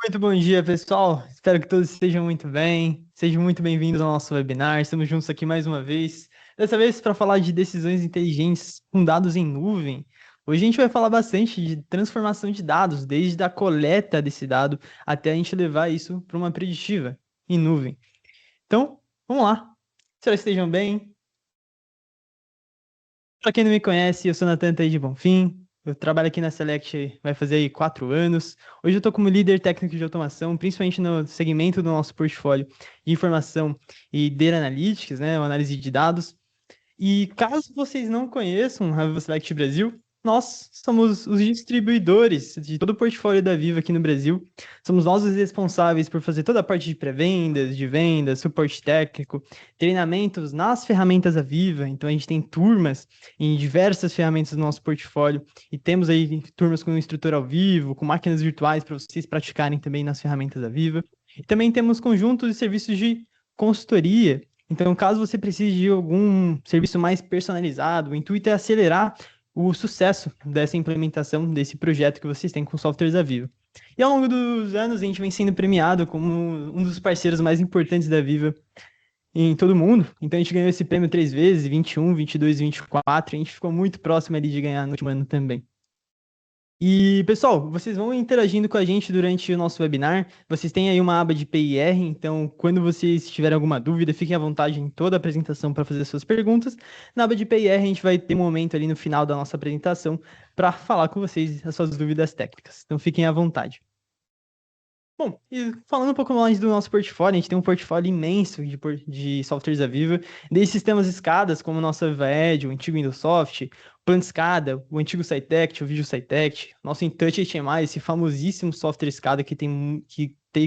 Muito bom dia, pessoal. Espero que todos estejam muito bem. Sejam muito bem-vindos ao nosso webinar. Estamos juntos aqui mais uma vez. Dessa vez para falar de decisões inteligentes com dados em nuvem. Hoje a gente vai falar bastante de transformação de dados, desde a coleta desse dado até a gente levar isso para uma preditiva em nuvem. Então, vamos lá. Espero que estejam bem. Para quem não me conhece, eu sou Natan Taí de Bonfim. Eu trabalho aqui na Select vai fazer aí 4 anos. Hoje eu estou como líder técnico de automação, principalmente no segmento do nosso portfólio de informação e Data Analytics, né, uma análise de dados. E caso vocês não conheçam a Viva Select Brasil, nós somos os distribuidores de todo o portfólio da Viva aqui no Brasil. Somos nós os responsáveis por fazer toda a parte de pré-vendas, de vendas, suporte técnico, treinamentos nas ferramentas da Viva. Então a gente tem turmas em diversas ferramentas do nosso portfólio e temos aí turmas com instrutor ao vivo, com máquinas virtuais para vocês praticarem também nas ferramentas da Viva. E também temos conjuntos de serviços de consultoria. Então, caso você precise de algum serviço mais personalizado, o intuito é acelerar o sucesso dessa implementação desse projeto que vocês têm com softwares da Viva. E ao longo dos anos, a gente vem sendo premiado como um dos parceiros mais importantes da Viva em todo mundo. Então, a gente ganhou esse prêmio 3 vezes, 21, 22 e 24. E a gente ficou muito próximo ali de ganhar no último ano também. E, pessoal, vocês vão interagindo com a gente durante o nosso webinar. Vocês têm aí uma aba de PIR, então, quando vocês tiverem alguma dúvida, fiquem à vontade em toda a apresentação para fazer suas perguntas. Na aba de PIR, a gente vai ter um momento ali no final da nossa apresentação para falar com vocês as suas dúvidas técnicas. Então, fiquem à vontade. Bom, e falando um pouco mais do nosso portfólio, a gente tem um portfólio imenso de softwares da Viva, desde sistemas escadas, como o nosso Viva Edge, o antigo Windows Soft, o Plano Escada, o antigo SciTech, o Video SciTech, nosso InTouch HTML, esse famosíssimo software escada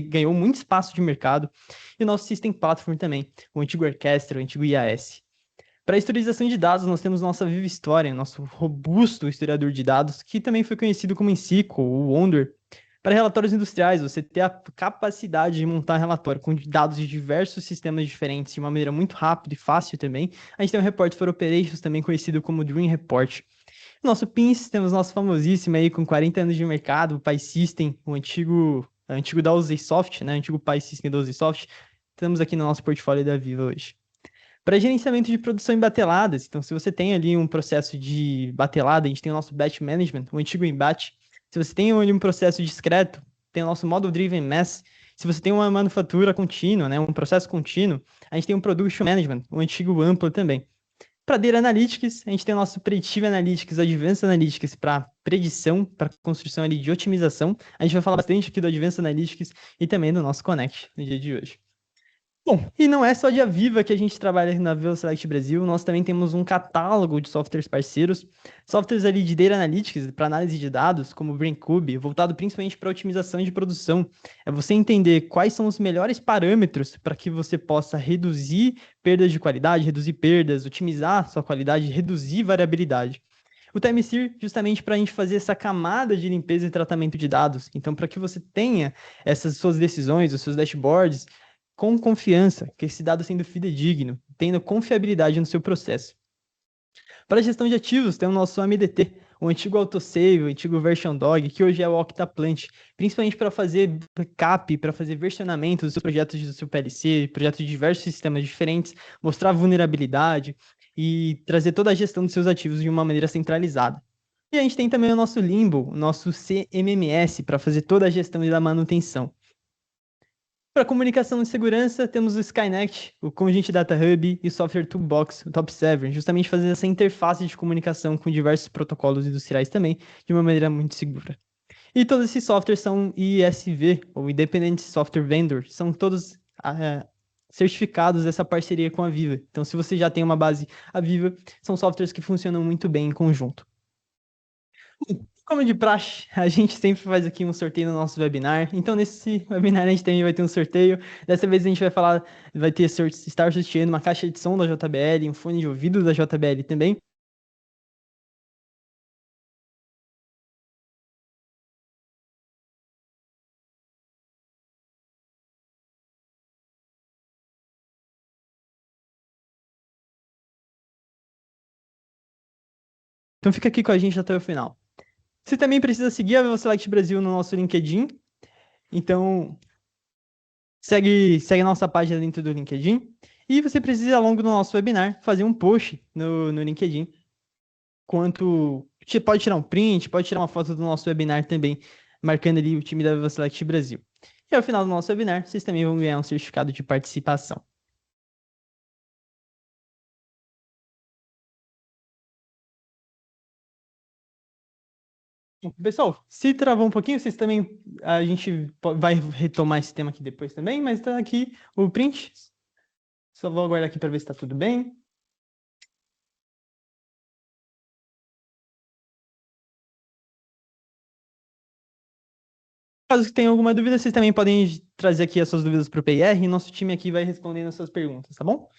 ganhou muito espaço de mercado, e o nosso System Platform também, o antigo Orchestra, o antigo IAS. Para a historização de dados, nós temos nossa Viva História, nosso robusto historiador de dados, que também foi conhecido como NCICO, o Wonder. Para relatórios industriais, você ter a capacidade de montar um relatório com dados de diversos sistemas diferentes de uma maneira muito rápida e fácil também. A gente tem o Report for Operations, também conhecido como Dream Report. Nosso PINS, temos nosso famosíssimo aí com 40 anos de mercado, o Pi System, o antigo da Ubisoft, né? O antigo Pi System da Ubisoft. Estamos aqui no nosso portfólio da Viva hoje. Para gerenciamento de produção em bateladas, então se você tem ali um processo de batelada, a gente tem o nosso batch management, o antigo embate. Se você tem ali um processo discreto, tem o nosso model driven mess. Se você tem uma manufatura contínua, né, um processo contínuo, a gente tem um production management, o antigo amplo também. Para Data Analytics, a gente tem o nosso Predictive Analytics, Advanced Analytics para predição, para construção ali de otimização. A gente vai falar bastante aqui do Advanced Analytics e também do nosso Connect no dia de hoje. Bom, e não é só de Aviva que a gente trabalha na Viva Select Brasil, nós também temos um catálogo de softwares parceiros, softwares ali de Data Analytics para análise de dados, como o Braincube, voltado principalmente para otimização de produção. É você entender quais são os melhores parâmetros para que você possa reduzir perdas de qualidade, reduzir perdas, otimizar sua qualidade, reduzir variabilidade. O TimeSeer justamente para a gente fazer essa camada de limpeza e tratamento de dados. Então, para que você tenha essas suas decisões, os seus dashboards, com confiança, que esse dado sendo fidedigno, tendo confiabilidade no seu processo. Para a gestão de ativos, tem o nosso MDT, o antigo autosave, o antigo version dog, que hoje é o Octaplant, principalmente para fazer backup, para fazer versionamento dos seus projetos do seu PLC, projetos de diversos sistemas diferentes, mostrar vulnerabilidade e trazer toda a gestão dos seus ativos de uma maneira centralizada. E a gente tem também o nosso Limbo, o nosso CMMS, para fazer toda a gestão e da manutenção. Para comunicação e segurança, temos o Skynet, o Cogent Data Hub e o Software Toolbox, o Top 7, justamente fazer essa interface de comunicação com diversos protocolos industriais também, de uma maneira muito segura. E todos esses softwares são ISV, ou Independent Software Vendor, são todos certificados dessa parceria com a Viva. Então, se você já tem uma base a Viva, são softwares que funcionam muito bem em conjunto. Como de praxe, a gente sempre faz aqui um sorteio no nosso webinar. Então, nesse webinar, a gente também vai ter um sorteio. Dessa vez, a gente vai falar, estar sorteando uma caixa de som da JBL, um fone de ouvido da JBL também. Então, fica aqui com a gente até o final. Você também precisa seguir a VivaSelect Brasil no nosso LinkedIn. Então, segue a nossa página dentro do LinkedIn. E você precisa, ao longo do nosso webinar, fazer um post no LinkedIn. Você pode tirar um print, pode tirar uma foto do nosso webinar também, marcando ali o time da VivaSelect Brasil. E ao final do nosso webinar, vocês também vão ganhar um certificado de participação. Pessoal, se travou um pouquinho, vocês também. A gente vai retomar esse tema aqui depois também, mas tá aqui o print. Só vou aguardar aqui para ver se está tudo bem. Caso tenham alguma dúvida, vocês também podem trazer aqui as suas dúvidas para o PR e nosso time aqui vai respondendo as suas perguntas, tá bom?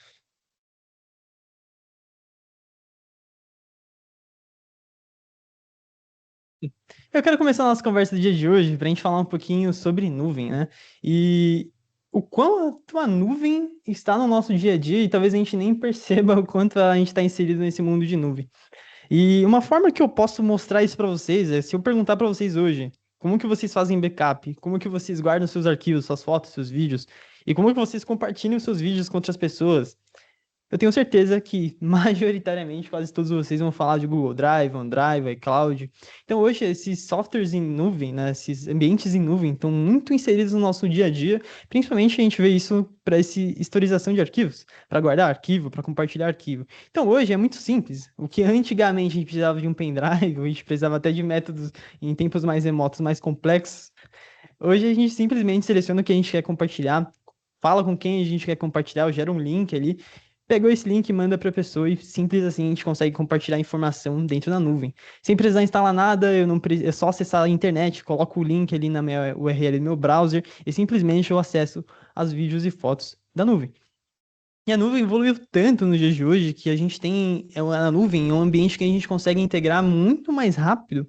Eu quero começar a nossa conversa do dia de hoje para a gente falar um pouquinho sobre nuvem, né? E o quanto a nuvem está no nosso dia a dia e talvez a gente nem perceba o quanto a gente está inserido nesse mundo de nuvem. E uma forma que eu posso mostrar isso para vocês é se eu perguntar para vocês hoje, como que vocês fazem backup? Como que vocês guardam seus arquivos, suas fotos, seus vídeos? E como que vocês compartilham seus vídeos com outras pessoas? Eu tenho certeza que, majoritariamente, quase todos vocês vão falar de Google Drive, OneDrive, iCloud. Então, hoje, esses softwares em nuvem, né, esses ambientes em nuvem, estão muito inseridos no nosso dia a dia. Principalmente, a gente vê isso para essa historização de arquivos, para guardar arquivo, para compartilhar arquivo. Então, hoje é muito simples. O que antigamente a gente precisava de um pendrive, a gente precisava até de métodos em tempos mais remotos, mais complexos. Hoje, a gente simplesmente seleciona o que a gente quer compartilhar, fala com quem a gente quer compartilhar, gera um link ali, pegou esse link, manda para a pessoa e simples assim a gente consegue compartilhar informação dentro da nuvem. Sem precisar instalar nada, eu não é só acessar a internet, coloco o link ali na minha URL do meu browser e simplesmente eu acesso as vídeos e fotos da nuvem. E a nuvem evoluiu tanto nos dias de hoje que a gente tem a nuvem é um ambiente que a gente consegue integrar muito mais rápido.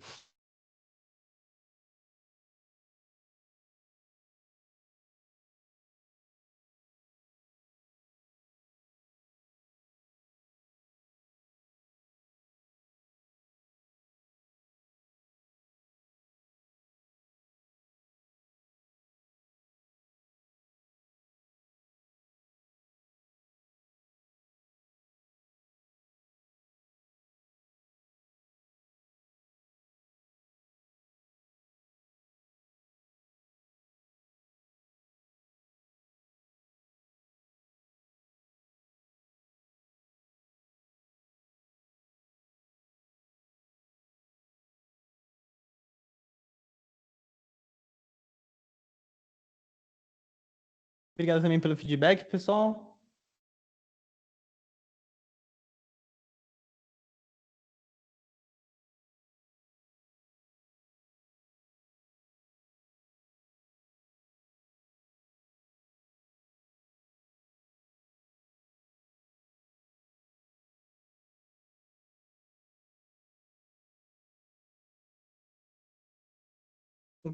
Obrigado também pelo feedback, pessoal.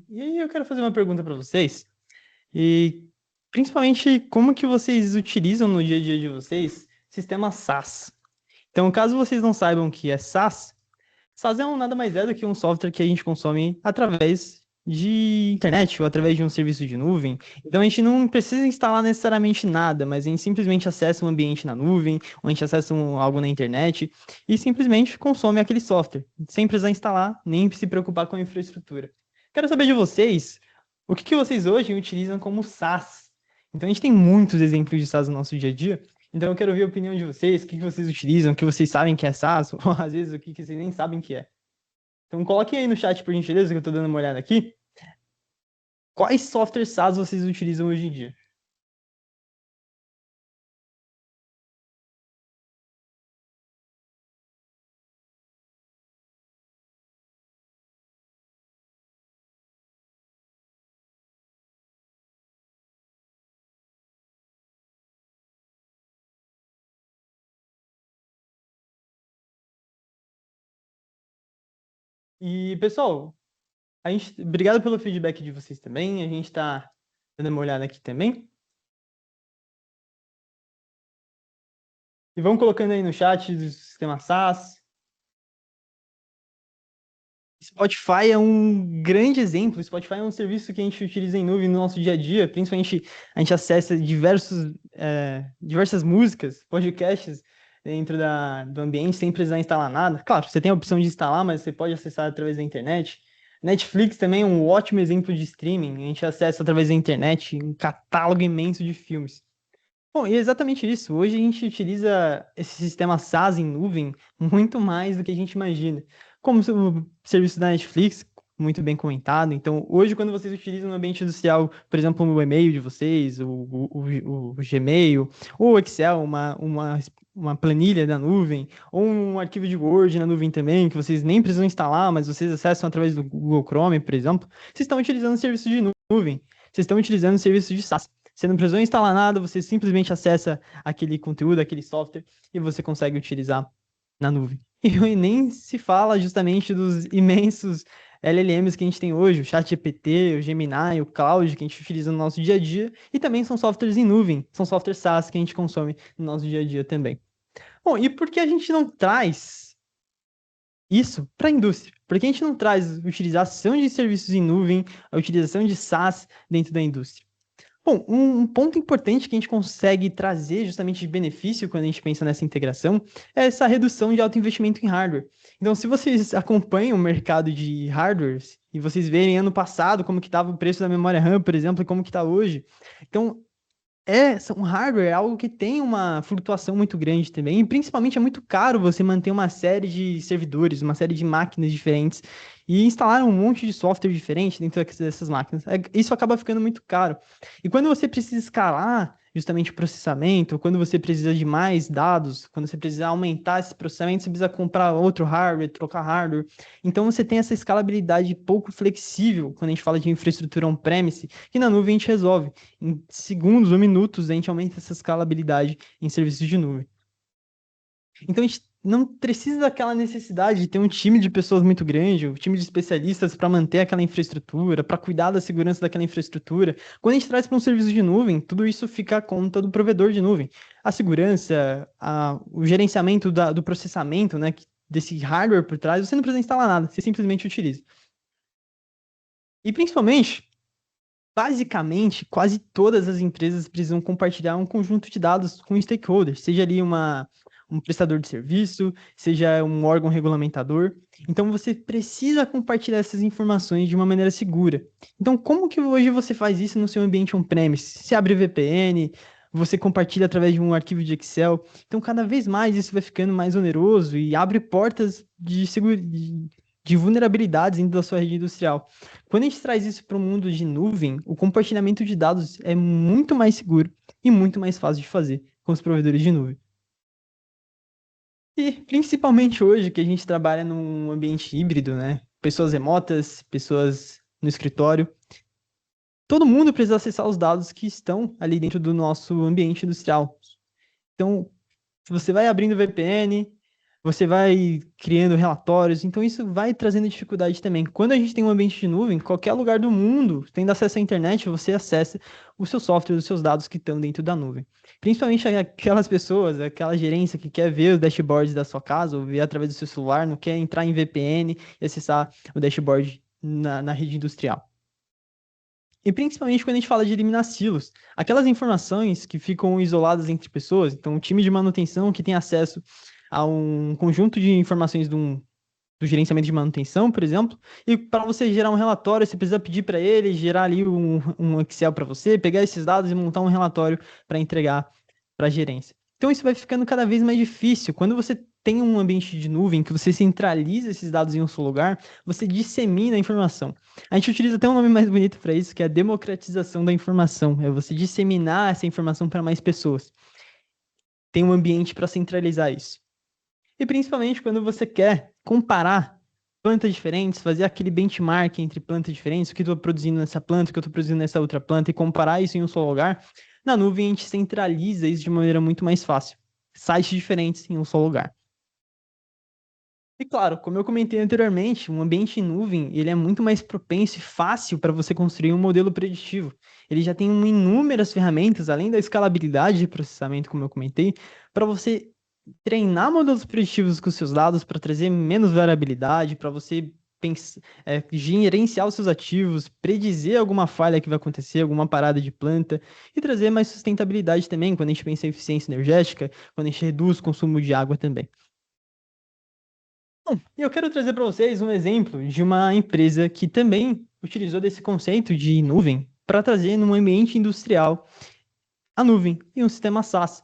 E aí eu quero fazer uma pergunta para vocês. E principalmente como que vocês utilizam no dia a dia de vocês sistema SaaS. Então, caso vocês não saibam o que é SaaS, SaaS nada mais é do que um software que a gente consome através de internet ou através de um serviço de nuvem. Então, a gente não precisa instalar necessariamente nada, mas a gente simplesmente acessa um ambiente na nuvem, ou a gente acessa algo na internet e simplesmente consome aquele software, sem precisar instalar, nem se preocupar com a infraestrutura. Quero saber de vocês, o que vocês hoje utilizam como SaaS? Então, a gente tem muitos exemplos de SaaS no nosso dia a dia, então eu quero ouvir a opinião de vocês, o que vocês utilizam, o que vocês sabem que é SaaS, ou às vezes o que vocês nem sabem que é. Então coloquem aí no chat, por gentileza, que eu estou dando uma olhada aqui. Quais softwares SaaS vocês utilizam hoje em dia? E, pessoal, obrigado pelo feedback de vocês também. A gente está dando uma olhada aqui também. E vão colocando aí no chat do sistema SaaS. Spotify é um grande exemplo. Spotify é um serviço que a gente utiliza em nuvem no nosso dia a dia. Principalmente, a gente acessa diversas músicas, podcasts dentro do ambiente sem precisar instalar nada. Claro, você tem a opção de instalar, mas você pode acessar através da internet. Netflix também é um ótimo exemplo de streaming. A gente acessa através da internet um catálogo imenso de filmes. Bom, e é exatamente isso. Hoje a gente utiliza esse sistema SaaS em nuvem muito mais do que a gente imagina. Como o serviço da Netflix, muito bem comentado. Então, hoje, quando vocês utilizam no ambiente industrial, por exemplo, o e-mail de vocês, o Gmail, ou o Excel, uma planilha da nuvem, ou um arquivo de Word na nuvem também, que vocês nem precisam instalar, mas vocês acessam através do Google Chrome, por exemplo, vocês estão utilizando o serviço de nuvem. Vocês estão utilizando o serviço de SaaS. Você não precisou instalar nada, você simplesmente acessa aquele conteúdo, aquele software, e você consegue utilizar na nuvem. E nem se fala justamente dos imensos LLMs que a gente tem hoje, o ChatGPT, o Gemini, o Claude, que a gente utiliza no nosso dia a dia, e também são softwares em nuvem, são softwares SaaS que a gente consome no nosso dia a dia também. Bom, e por que a gente não traz isso para a indústria? Por que a gente não traz a utilização de serviços em nuvem, a utilização de SaaS dentro da indústria? Bom, um ponto importante que a gente consegue trazer justamente de benefício quando a gente pensa nessa integração é essa redução de alto investimento em hardware. Então, se vocês acompanham o mercado de hardwares e vocês verem ano passado como que estava o preço da memória RAM, por exemplo, e como que está hoje, então um hardware é algo que tem uma flutuação muito grande também, e principalmente é muito caro você manter uma série de servidores, uma série de máquinas diferentes, e instalar um monte de software diferente dentro dessas máquinas. Isso acaba ficando muito caro. E quando você precisa escalar justamente o processamento, quando você precisa de mais dados, quando você precisa aumentar esse processamento, você precisa comprar outro hardware, trocar hardware. Então você tem essa escalabilidade pouco flexível quando a gente fala de infraestrutura on-premise, que na nuvem a gente resolve. Em segundos ou minutos, a gente aumenta essa escalabilidade em serviços de nuvem. Então, a gente não precisa daquela necessidade de ter um time de pessoas muito grande, um time de especialistas para manter aquela infraestrutura, para cuidar da segurança daquela infraestrutura. Quando a gente traz para um serviço de nuvem, tudo isso fica à conta do provedor de nuvem. A segurança, o gerenciamento do processamento, né, desse hardware por trás, você não precisa instalar nada, você simplesmente utiliza. E principalmente, basicamente, quase todas as empresas precisam compartilhar um conjunto de dados com stakeholders, seja ali um prestador de serviço, seja um órgão regulamentador. Então, você precisa compartilhar essas informações de uma maneira segura. Então, como que hoje você faz isso no seu ambiente on-premise? Você abre VPN, você compartilha através de um arquivo de Excel. Então, cada vez mais isso vai ficando mais oneroso e abre portas de vulnerabilidades dentro da sua rede industrial. Quando a gente traz isso para o mundo de nuvem, o compartilhamento de dados é muito mais seguro e muito mais fácil de fazer com os provedores de nuvem. E principalmente hoje que a gente trabalha num ambiente híbrido, né? Pessoas remotas, pessoas no escritório. Todo mundo precisa acessar os dados que estão ali dentro do nosso ambiente industrial. Então, se você vai abrindo VPN, você vai criando relatórios, então isso vai trazendo dificuldade também. Quando a gente tem um ambiente de nuvem, qualquer lugar do mundo, tendo acesso à internet, você acessa o seu software, os seus dados que estão dentro da nuvem. Principalmente aquelas pessoas, aquela gerência que quer ver os dashboards da sua casa, ou ver através do seu celular, não quer entrar em VPN e acessar o dashboard na rede industrial. E principalmente quando a gente fala de eliminar silos, aquelas informações que ficam isoladas entre pessoas, então o time de manutenção que tem acesso a um conjunto de informações do gerenciamento de manutenção, por exemplo, e para você gerar um relatório, você precisa pedir para ele gerar ali um Excel para você, pegar esses dados e montar um relatório para entregar para a gerência. Então isso vai ficando cada vez mais difícil. Quando você tem um ambiente de nuvem, que você centraliza esses dados em um só lugar, você dissemina a informação. A gente utiliza até um nome mais bonito para isso, que é a democratização da informação. É você disseminar essa informação para mais pessoas. Tem um ambiente para centralizar isso. E principalmente quando você quer comparar plantas diferentes, fazer aquele benchmark entre plantas diferentes, o que eu estou produzindo nessa planta, o que eu estou produzindo nessa outra planta, e comparar isso em um só lugar, na nuvem a gente centraliza isso de uma maneira muito mais fácil. Sites diferentes em um só lugar. E claro, como eu comentei anteriormente, um ambiente em nuvem, ele é muito mais propenso e fácil para você construir um modelo preditivo. Ele já tem inúmeras ferramentas, além da escalabilidade de processamento, como eu comentei, para você treinar modelos preditivos com seus dados para trazer menos variabilidade, para você gerenciar os seus ativos, predizer alguma falha que vai acontecer, alguma parada de planta, e trazer mais sustentabilidade também, quando a gente pensa em eficiência energética, quando a gente reduz o consumo de água também. Bom, eu quero trazer para vocês um exemplo de uma empresa que também utilizou desse conceito de nuvem para trazer num ambiente industrial a nuvem e um sistema SaaS.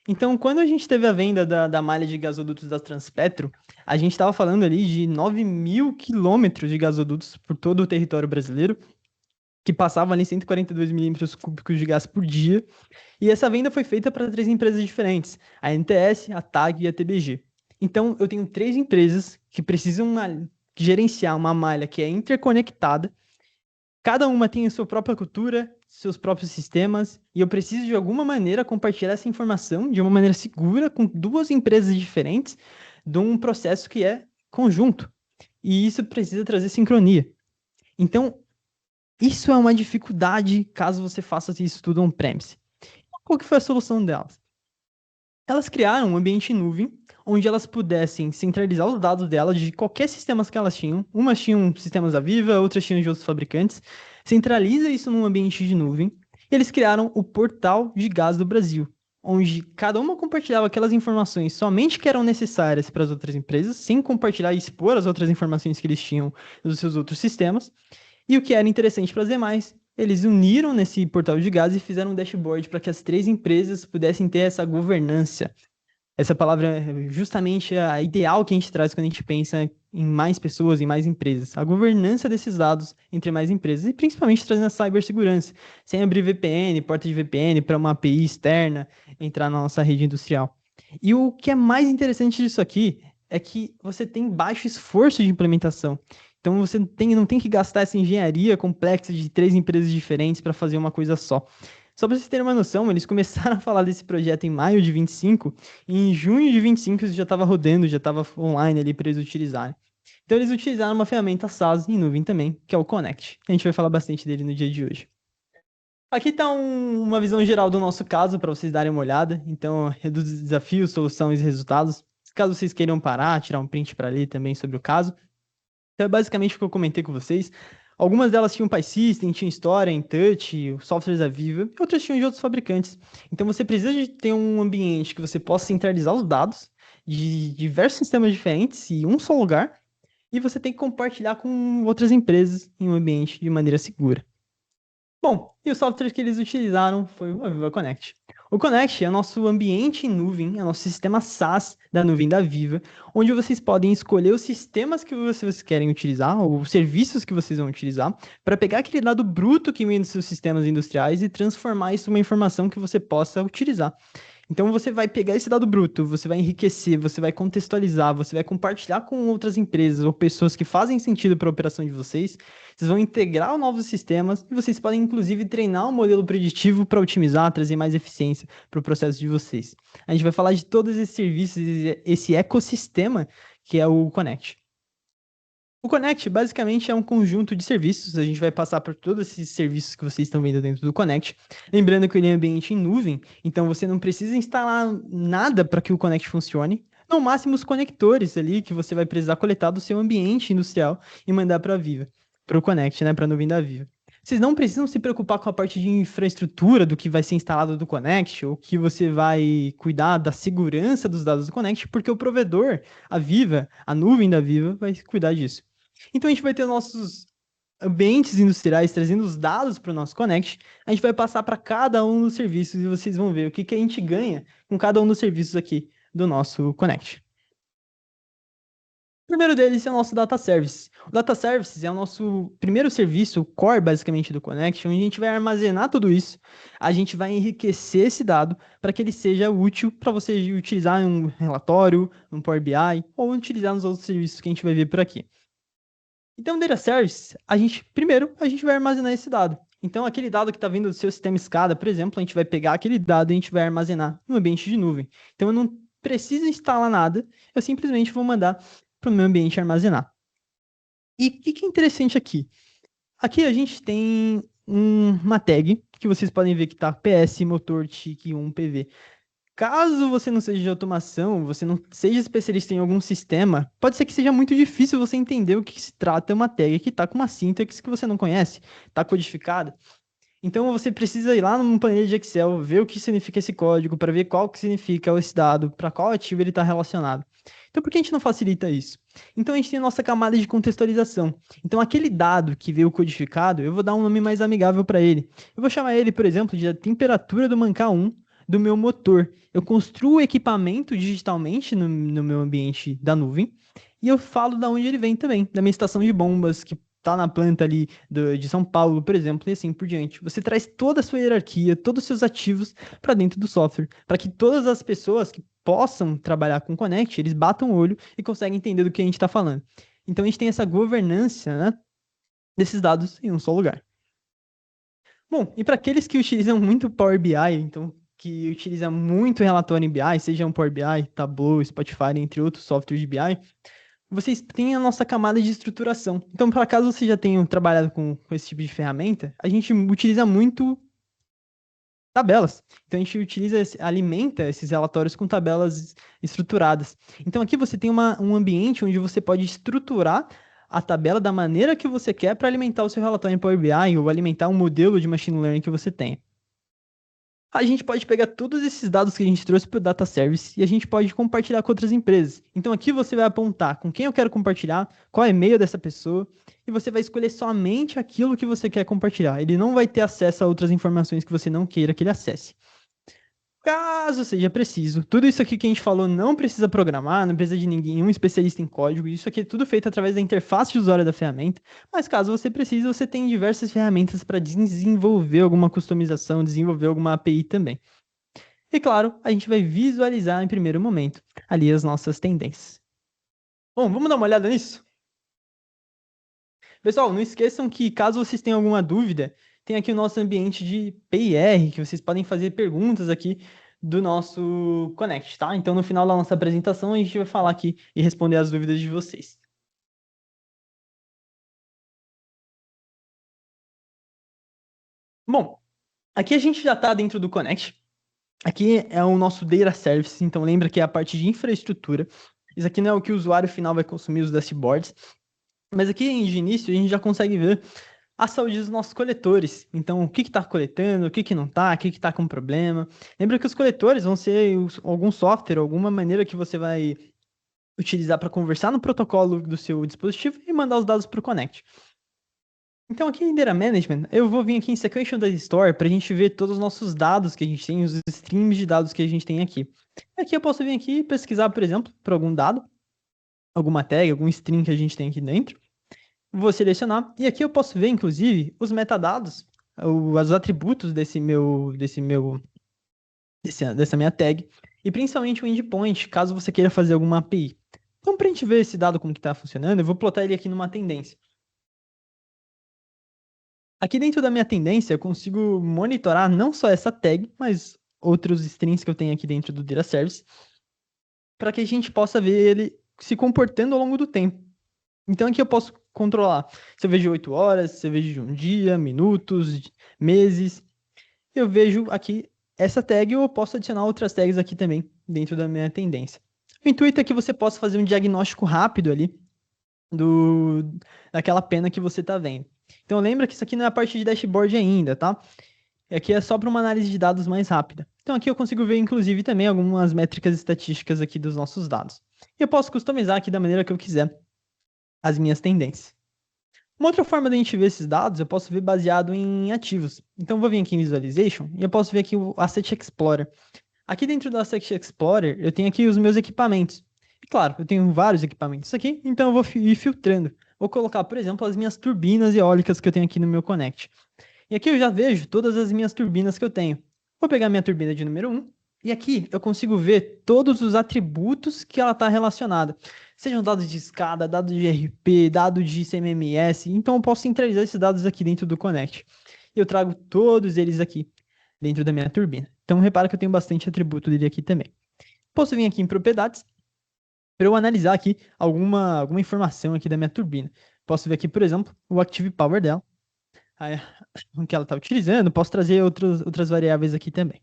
Então, quando a gente teve a venda da malha de gasodutos da Transpetro, a gente estava falando ali de 9.000 quilômetros de gasodutos por todo o território brasileiro, que passavam ali 142 milímetros cúbicos de gás por dia. E essa venda foi feita para 3 empresas diferentes, a NTS, a TAG e a TBG. Então, eu tenho 3 empresas que precisam gerenciar uma malha que é interconectada. Cada uma tem a sua própria cultura, seus próprios sistemas, e eu preciso de alguma maneira compartilhar essa informação de uma maneira segura com 2 empresas diferentes de um processo que é conjunto. E isso precisa trazer sincronia. Então, isso é uma dificuldade caso você faça isso tudo on-premise. Qual que foi a solução delas? Elas criaram um ambiente em nuvem, onde elas pudessem centralizar os dados delas de qualquer sistema que elas tinham. Umas tinham sistemas da Viva, outras tinham de outros fabricantes. Centraliza isso num ambiente de nuvem. E eles criaram o Portal de Gás do Brasil, onde cada uma compartilhava aquelas informações somente que eram necessárias para as outras empresas, sem compartilhar e expor as outras informações que eles tinham dos seus outros sistemas. E o que era interessante para as demais, eles uniram nesse portal de gás e fizeram um dashboard para que as 3 empresas pudessem ter essa governança. Essa palavra é justamente a ideal que a gente traz quando a gente pensa em mais pessoas, em mais empresas. A governança desses dados entre mais empresas e principalmente trazendo a cibersegurança, sem abrir VPN, porta de VPN para uma API externa entrar na nossa rede industrial. E o que é mais interessante disso aqui é que você tem baixo esforço de implementação. Então você não tem que gastar essa engenharia complexa de 3 empresas diferentes para fazer uma coisa só. Só para vocês terem uma noção, eles começaram a falar desse projeto em maio de 25, e em junho de 25 isso já estava rodando, já estava online ali para eles utilizarem. Então eles utilizaram uma ferramenta SaaS em nuvem também, que é o Connect. A gente vai falar bastante dele no dia de hoje. Aqui está uma visão geral do nosso caso para vocês darem uma olhada. Então, reduz desafios, soluções e resultados. Caso vocês queiram parar, tirar um print para ler também sobre o caso. Então, é basicamente o que eu comentei com vocês. Algumas delas tinham PySystem, tinham História, Intouch, softwares da Viva, e outras tinham de outros fabricantes. Então, você precisa de ter um ambiente que você possa centralizar os dados de diversos sistemas diferentes em um só lugar, e você tem que compartilhar com outras empresas em um ambiente de maneira segura. Bom, e o software que eles utilizaram foi o Viva Connect. O Connect é o nosso ambiente em nuvem, é o nosso sistema SaaS da nuvem da Viva, onde vocês podem escolher os sistemas que vocês querem utilizar, ou os serviços que vocês vão utilizar, para pegar aquele dado bruto que vem dos seus sistemas industriais e transformar isso em uma informação que você possa utilizar. Então você vai pegar esse dado bruto, você vai enriquecer, você vai contextualizar, você vai compartilhar com outras empresas ou pessoas que fazem sentido para a operação de vocês. Vocês vão integrar novos sistemas e vocês podem inclusive treinar um modelo preditivo para otimizar, trazer mais eficiência para o processo de vocês. A gente vai falar de todos esses serviços, esse ecossistema que é o Connect. O Connect basicamente é um conjunto de serviços. A gente vai passar por todos esses serviços que vocês estão vendo dentro do Connect. Lembrando que ele é um ambiente em nuvem, então você não precisa instalar nada para que o Connect funcione. No máximo, os conectores ali que você vai precisar coletar do seu ambiente industrial e mandar para a Viva, para o Connect, né, para a nuvem da Viva. Vocês não precisam se preocupar com a parte de infraestrutura do que vai ser instalado do Connect, ou que você vai cuidar da segurança dos dados do Connect, porque o provedor, a Viva, a nuvem da Viva, vai cuidar disso. Então a gente vai ter nossos ambientes industriais trazendo os dados para o nosso Connect. A gente vai passar para cada um dos serviços e vocês vão ver o que a gente ganha com cada um dos serviços aqui do nosso Connect. O primeiro deles é o nosso Data Service. O Data Services é o nosso primeiro serviço, o core basicamente do Connect, onde a gente vai armazenar tudo isso, a gente vai enriquecer esse dado para que ele seja útil para você utilizar em um relatório, um Power BI ou utilizar nos outros serviços que a gente vai ver por aqui. Então, o Data Service, primeiro, a gente vai armazenar esse dado. Então, aquele dado que está vindo do seu sistema SCADA, por exemplo, a gente vai pegar aquele dado e a gente vai armazenar no ambiente de nuvem. Então, eu não preciso instalar nada, eu simplesmente vou mandar para o meu ambiente armazenar. E o que é interessante aqui? Aqui a gente tem uma tag que vocês podem ver que está PS motor TIC 1 PV. Caso você não seja de automação, você não seja especialista em algum sistema, pode ser que seja muito difícil você entender o que se trata uma tag que está com uma sintaxe que você não conhece, está codificada. Então você precisa ir lá numa planilha de Excel, ver o que significa esse código, para ver qual que significa esse dado, para qual ativo ele está relacionado. Então por que a gente não facilita isso? Então a gente tem a nossa camada de contextualização. Então aquele dado que veio codificado, eu vou dar um nome mais amigável para ele. Eu vou chamar ele, por exemplo, de a temperatura do Mancar 1 do meu motor. Eu construo o equipamento digitalmente no meu ambiente da nuvem e eu falo da onde ele vem também, da minha estação de bombas, que tá na planta ali de São Paulo, por exemplo, e assim por diante. Você traz toda a sua hierarquia, todos os seus ativos para dentro do software, para que todas as pessoas que possam trabalhar com Connect, eles batam o olho e conseguem entender do que a gente está falando. Então a gente tem essa governança, né, desses dados em um só lugar. Bom, e para aqueles que utilizam muito Power BI, então que utiliza muito relatório em BI, seja um Power BI, Tableau, Spotify, entre outros softwares de BI, vocês têm a nossa camada de estruturação. Então, por acaso vocês já tenham trabalhado com esse tipo de ferramenta, a gente utiliza muito tabelas. Então, a gente alimenta esses relatórios com tabelas estruturadas. Então, aqui você tem um ambiente onde você pode estruturar a tabela da maneira que você quer para alimentar o seu relatório em Power BI ou alimentar um modelo de machine learning que você tenha. A gente pode pegar todos esses dados que a gente trouxe para o Data Service e a gente pode compartilhar com outras empresas. Então aqui você vai apontar com quem eu quero compartilhar, qual é o e-mail dessa pessoa, e você vai escolher somente aquilo que você quer compartilhar. Ele não vai ter acesso a outras informações que você não queira que ele acesse. Caso seja preciso, tudo isso aqui que a gente falou não precisa programar, não precisa de nenhum especialista em código, isso aqui é tudo feito através da interface de usuário da ferramenta, mas caso você precise, você tem diversas ferramentas para desenvolver alguma customização, desenvolver alguma API também. E claro, a gente vai visualizar em primeiro momento ali as nossas tendências. Bom, vamos dar uma olhada nisso? Pessoal, não esqueçam que caso vocês tenham alguma dúvida, tem aqui o nosso ambiente de PIR, que vocês podem fazer perguntas aqui do nosso Connect, tá? Então, no final da nossa apresentação, a gente vai falar aqui e responder as dúvidas de vocês. Bom, aqui a gente já está dentro do Connect. Aqui é o nosso Data Service, então lembra que é a parte de infraestrutura. Isso aqui não é o que o usuário final vai consumir os dashboards. Mas aqui de início a gente já consegue ver a saúde dos nossos coletores. Então, o que está coletando, o que não está, o que está com problema. Lembra que os coletores vão ser algum software, alguma maneira que você vai utilizar para conversar no protocolo do seu dispositivo e mandar os dados para o Connect. Então, aqui em Data Management, eu vou vir aqui em Sequential Data Store para a gente ver todos os nossos dados que a gente tem, os streams de dados que a gente tem aqui. Aqui eu posso vir aqui e pesquisar, por exemplo, por algum dado, alguma tag, algum string que a gente tem aqui dentro. Vou selecionar, e aqui eu posso ver, inclusive, os metadados, os atributos dessa minha tag, e principalmente o endpoint, caso você queira fazer alguma API. Então, para a gente ver esse dado como que está funcionando, eu vou plotar ele aqui numa tendência. Aqui dentro da minha tendência, eu consigo monitorar não só essa tag, mas outros strings que eu tenho aqui dentro do Data Service, para que a gente possa ver ele se comportando ao longo do tempo. Então aqui eu posso controlar se eu vejo 8 horas, se eu vejo um dia, minutos, meses. Eu vejo aqui essa tag ou eu posso adicionar outras tags aqui também dentro da minha tendência. O intuito é que você possa fazer um diagnóstico rápido ali daquela pena que você está vendo. Então lembra que isso aqui não é a parte de dashboard ainda, tá? Aqui é só para uma análise de dados mais rápida. Então aqui eu consigo ver, inclusive, também algumas métricas estatísticas aqui dos nossos dados. E eu posso customizar aqui da maneira que eu quiser as minhas tendências. Uma outra forma de a gente ver esses dados, eu posso ver baseado em ativos. Então, eu vou vir aqui em Visualization e eu posso ver aqui o Asset Explorer. Aqui dentro do Asset Explorer, eu tenho aqui os meus equipamentos. E claro, eu tenho vários equipamentos aqui, então eu vou ir filtrando. Vou colocar, por exemplo, as minhas turbinas eólicas que eu tenho aqui no meu Connect. E aqui eu já vejo todas as minhas turbinas que eu tenho. Vou pegar minha turbina de número 1, e aqui eu consigo ver todos os atributos que ela está relacionada. Sejam dados de escada, dados de RP, dados de CMMS. Então eu posso centralizar esses dados aqui dentro do Connect. E eu trago todos eles aqui dentro da minha turbina. Então repara que eu tenho bastante atributo dele aqui também. Posso vir aqui em propriedades para eu analisar aqui alguma informação aqui da minha turbina. Posso ver aqui, por exemplo, o Active Power dela, o que ela está utilizando. Posso trazer outras variáveis aqui também.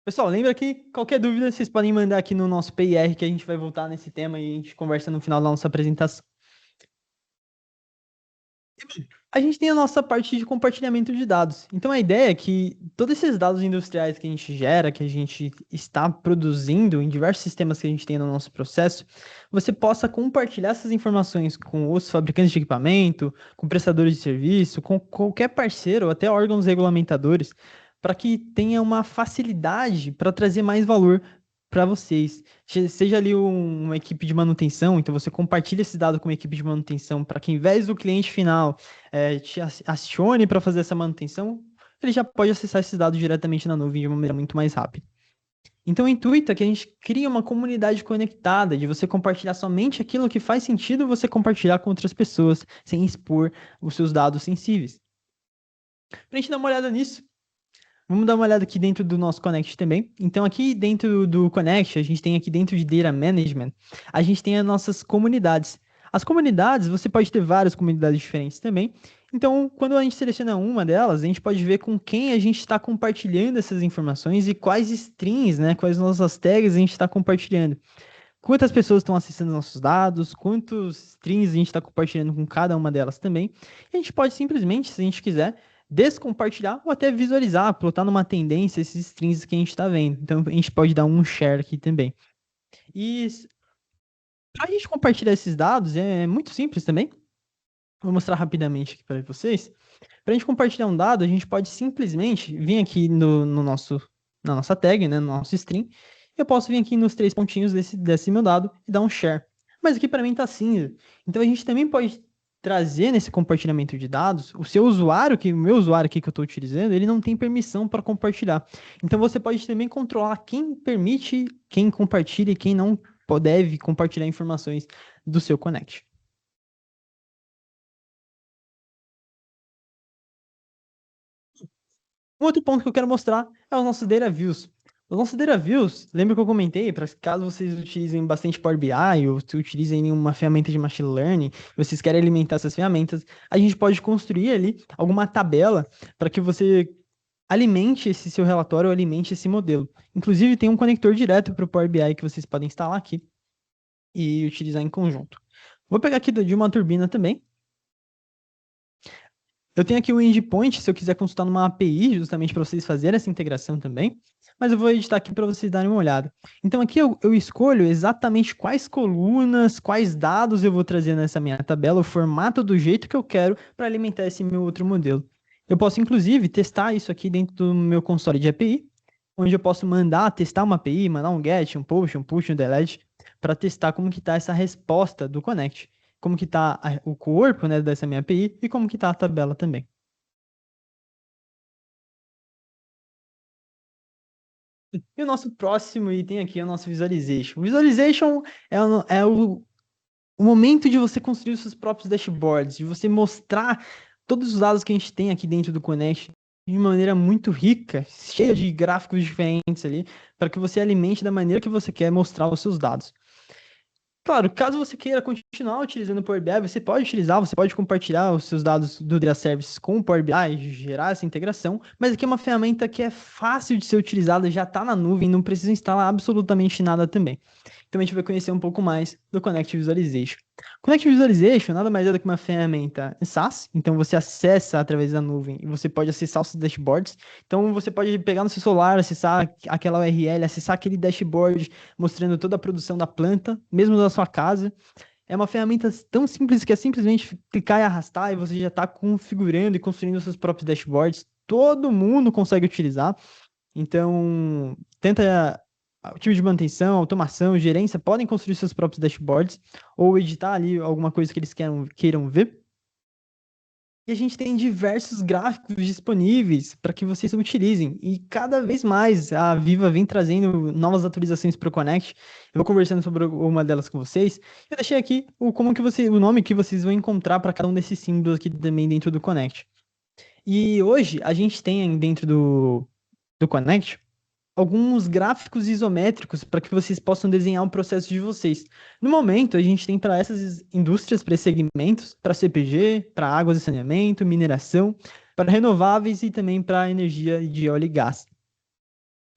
Pessoal, lembra que qualquer dúvida vocês podem mandar aqui no nosso PIR, que a gente vai voltar nesse tema e a gente conversa no final da nossa apresentação. A gente tem a nossa parte de compartilhamento de dados. Então a ideia é que todos esses dados industriais que a gente gera, que a gente está produzindo em diversos sistemas que a gente tem no nosso processo, você possa compartilhar essas informações com os fabricantes de equipamento, com prestadores de serviço, com qualquer parceiro, ou até órgãos regulamentadores, para que tenha uma facilidade para trazer mais valor para vocês. Seja ali uma equipe de manutenção, então você compartilha esse dado com uma equipe de manutenção para que, ao invés do cliente final te acione para fazer essa manutenção, ele já pode acessar esses dados diretamente na nuvem de uma maneira muito mais rápida. Então, o intuito é que a gente crie uma comunidade conectada, de você compartilhar somente aquilo que faz sentido você compartilhar com outras pessoas, sem expor os seus dados sensíveis. Para a gente dar uma olhada nisso, vamos dar uma olhada aqui dentro do nosso Connect também. Então, aqui dentro do Connect, a gente tem aqui dentro de Data Management, a gente tem as nossas comunidades. As comunidades, você pode ter várias comunidades diferentes também. Então, quando a gente seleciona uma delas, a gente pode ver com quem a gente está compartilhando essas informações e quais strings, né, quais nossas tags a gente está compartilhando. Quantas pessoas estão acessando nossos dados, quantos strings a gente está compartilhando com cada uma delas também. E a gente pode simplesmente, se a gente quiser, descompartilhar ou até visualizar, plotar numa tendência esses strings que a gente está vendo. Então, a gente pode dar um share aqui também. E para a gente compartilhar esses dados, é muito simples também. Vou mostrar rapidamente aqui para vocês. Para a gente compartilhar um dado, a gente pode simplesmente vir aqui na nossa tag, né, no nosso string. Eu posso vir aqui nos 3 pontinhos desse meu dado e dar um share. Mas aqui para mim está cinza. Então a gente também pode trazer nesse compartilhamento de dados o seu usuário, o meu usuário aqui que eu estou utilizando, ele não tem permissão para compartilhar. Então você pode também controlar quem permite, quem compartilha e quem não deve compartilhar informações do seu Connect. Um outro ponto que eu quero mostrar é os nossos Data Views. Os nossos Data Views, lembra que eu comentei, para caso vocês utilizem bastante Power BI ou se utilizem uma ferramenta de Machine Learning, vocês querem alimentar essas ferramentas, a gente pode construir ali alguma tabela para que você alimente esse seu relatório ou alimente esse modelo. Inclusive, tem um conector direto para o Power BI que vocês podem instalar aqui e utilizar em conjunto. Vou pegar aqui de uma turbina também. Eu tenho aqui o endpoint, se eu quiser consultar numa API, justamente para vocês fazerem essa integração também, mas eu vou editar aqui para vocês darem uma olhada. Então aqui eu escolho exatamente quais colunas, quais dados eu vou trazer nessa minha tabela, o formato do jeito que eu quero para alimentar esse meu outro modelo. Eu posso, inclusive, testar isso aqui dentro do meu console de API, onde eu posso mandar testar uma API, mandar um GET, um POST, um PUSH, um DELETE, para testar como que está essa resposta do Connect, como que está o corpo, né, dessa minha API e como que está a tabela também. E o nosso próximo item aqui é o nosso Visualization. Visualization é o momento de você construir os seus próprios dashboards, de você mostrar todos os dados que a gente tem aqui dentro do Connect de maneira muito rica, cheia de gráficos diferentes ali, para que você alimente da maneira que você quer mostrar os seus dados. Claro, caso você queira continuar utilizando o Power BI, você pode utilizar, você pode compartilhar os seus dados do Data Service com o Power BI, gerar essa integração, mas aqui é uma ferramenta que é fácil de ser utilizada, já está na nuvem, não precisa instalar absolutamente nada também. Então a gente vai conhecer um pouco mais do Connect Visualization. Connect Visualization nada mais é do que uma ferramenta SaaS, então você acessa através da nuvem e você pode acessar os seus dashboards. Então você pode pegar no seu celular, acessar aquela URL, acessar aquele dashboard mostrando toda a produção da planta, mesmo da sua casa. É uma ferramenta tão simples que é simplesmente clicar e arrastar e você já está configurando e construindo os seus próprios dashboards. Todo mundo consegue utilizar. Então, tenta o time de manutenção, automação, gerência podem construir seus próprios dashboards ou editar ali alguma coisa que eles queiram ver. E a gente tem diversos gráficos disponíveis para que vocês utilizem. E cada vez mais a Viva vem trazendo novas atualizações para o Connect. Eu vou conversando sobre uma delas com vocês. Eu deixei aqui o nome que vocês vão encontrar para cada um desses símbolos aqui também dentro do Connect. E hoje a gente tem dentro do Connect alguns gráficos isométricos para que vocês possam desenhar o processo de vocês. No momento, a gente tem para essas indústrias, para esses segmentos, para CPG, para águas e saneamento, mineração, para renováveis e também para energia de óleo e gás.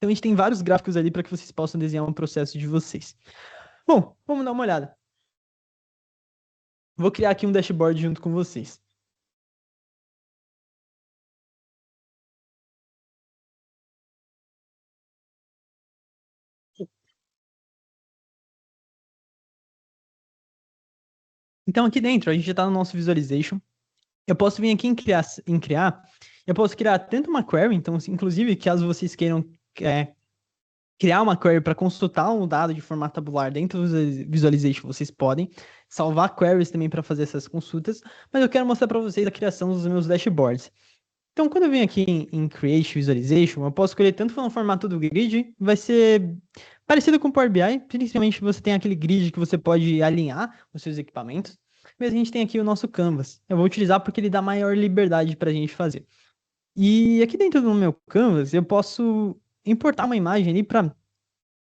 Então a gente tem vários gráficos ali para que vocês possam desenhar um processo de vocês. Bom, vamos dar uma olhada. Vou criar aqui um dashboard junto com vocês. Então aqui dentro, a gente já está no nosso visualization. Eu posso vir aqui em criar, eu posso criar tanto uma query, então, inclusive, caso vocês queiram criar uma query para consultar um dado de formato tabular dentro do visualization, vocês podem salvar queries também para fazer essas consultas, mas eu quero mostrar para vocês a criação dos meus dashboards. Então, quando eu venho aqui em Create Visualization, eu posso escolher tanto no formato do grid, vai ser parecido com o Power BI, principalmente você tem aquele grid que você pode alinhar os seus equipamentos, mas a gente tem aqui o nosso Canvas. Eu vou utilizar porque ele dá maior liberdade para a gente fazer. E aqui dentro do meu Canvas, eu posso importar uma imagem ali para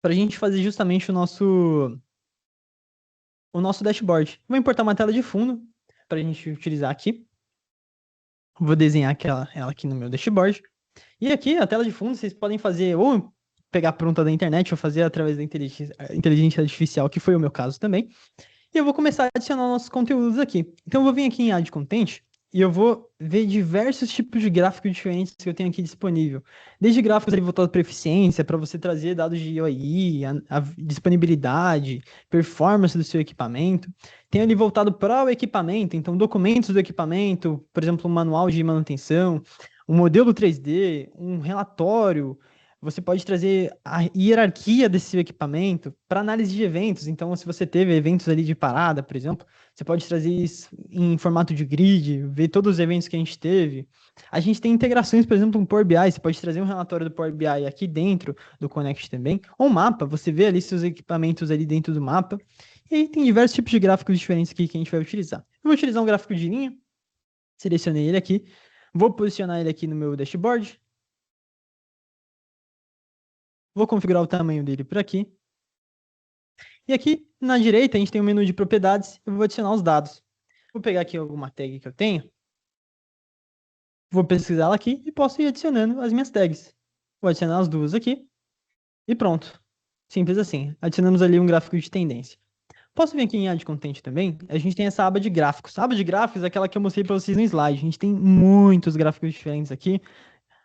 a gente fazer justamente o nosso dashboard. Vou importar uma tela de fundo para a gente utilizar aqui. Vou desenhar ela aqui no meu dashboard. E aqui, a tela de fundo, vocês podem fazer ou pegar pronta da internet ou fazer através da inteligência artificial, que foi o meu caso também. E eu vou começar a adicionar nossos conteúdos aqui. Então, eu vou vir aqui em Add Content e eu vou ver diversos tipos de gráficos diferentes que eu tenho aqui disponível. Desde gráficos ali voltados para eficiência, para você trazer dados de UI, a disponibilidade, performance do seu equipamento. Tem ali voltado para o equipamento, então documentos do equipamento, por exemplo, um manual de manutenção, um modelo 3D, um relatório. Você pode trazer a hierarquia desse equipamento para análise de eventos. Então, se você teve eventos ali de parada, por exemplo, você pode trazer isso em formato de grid, ver todos os eventos que a gente teve. A gente tem integrações, por exemplo, com o Power BI. Você pode trazer um relatório do Power BI aqui dentro do Connect também. Ou um mapa, você vê ali seus equipamentos ali dentro do mapa. E aí tem diversos tipos de gráficos diferentes aqui que a gente vai utilizar. Eu vou utilizar um gráfico de linha. Selecionei ele aqui. Vou posicionar ele aqui no meu dashboard. Vou configurar o tamanho dele por aqui. E aqui na direita a gente tem o menu de propriedades. Eu vou adicionar os dados. Vou pegar aqui alguma tag que eu tenho. Vou pesquisá-la aqui e posso ir adicionando as minhas tags. Vou adicionar as duas aqui. E pronto. Simples assim. Adicionamos ali um gráfico de tendência. Posso vir aqui em Add Content também? A gente tem essa aba de gráficos. A aba de gráficos é aquela que eu mostrei para vocês no slide. A gente tem muitos gráficos diferentes aqui.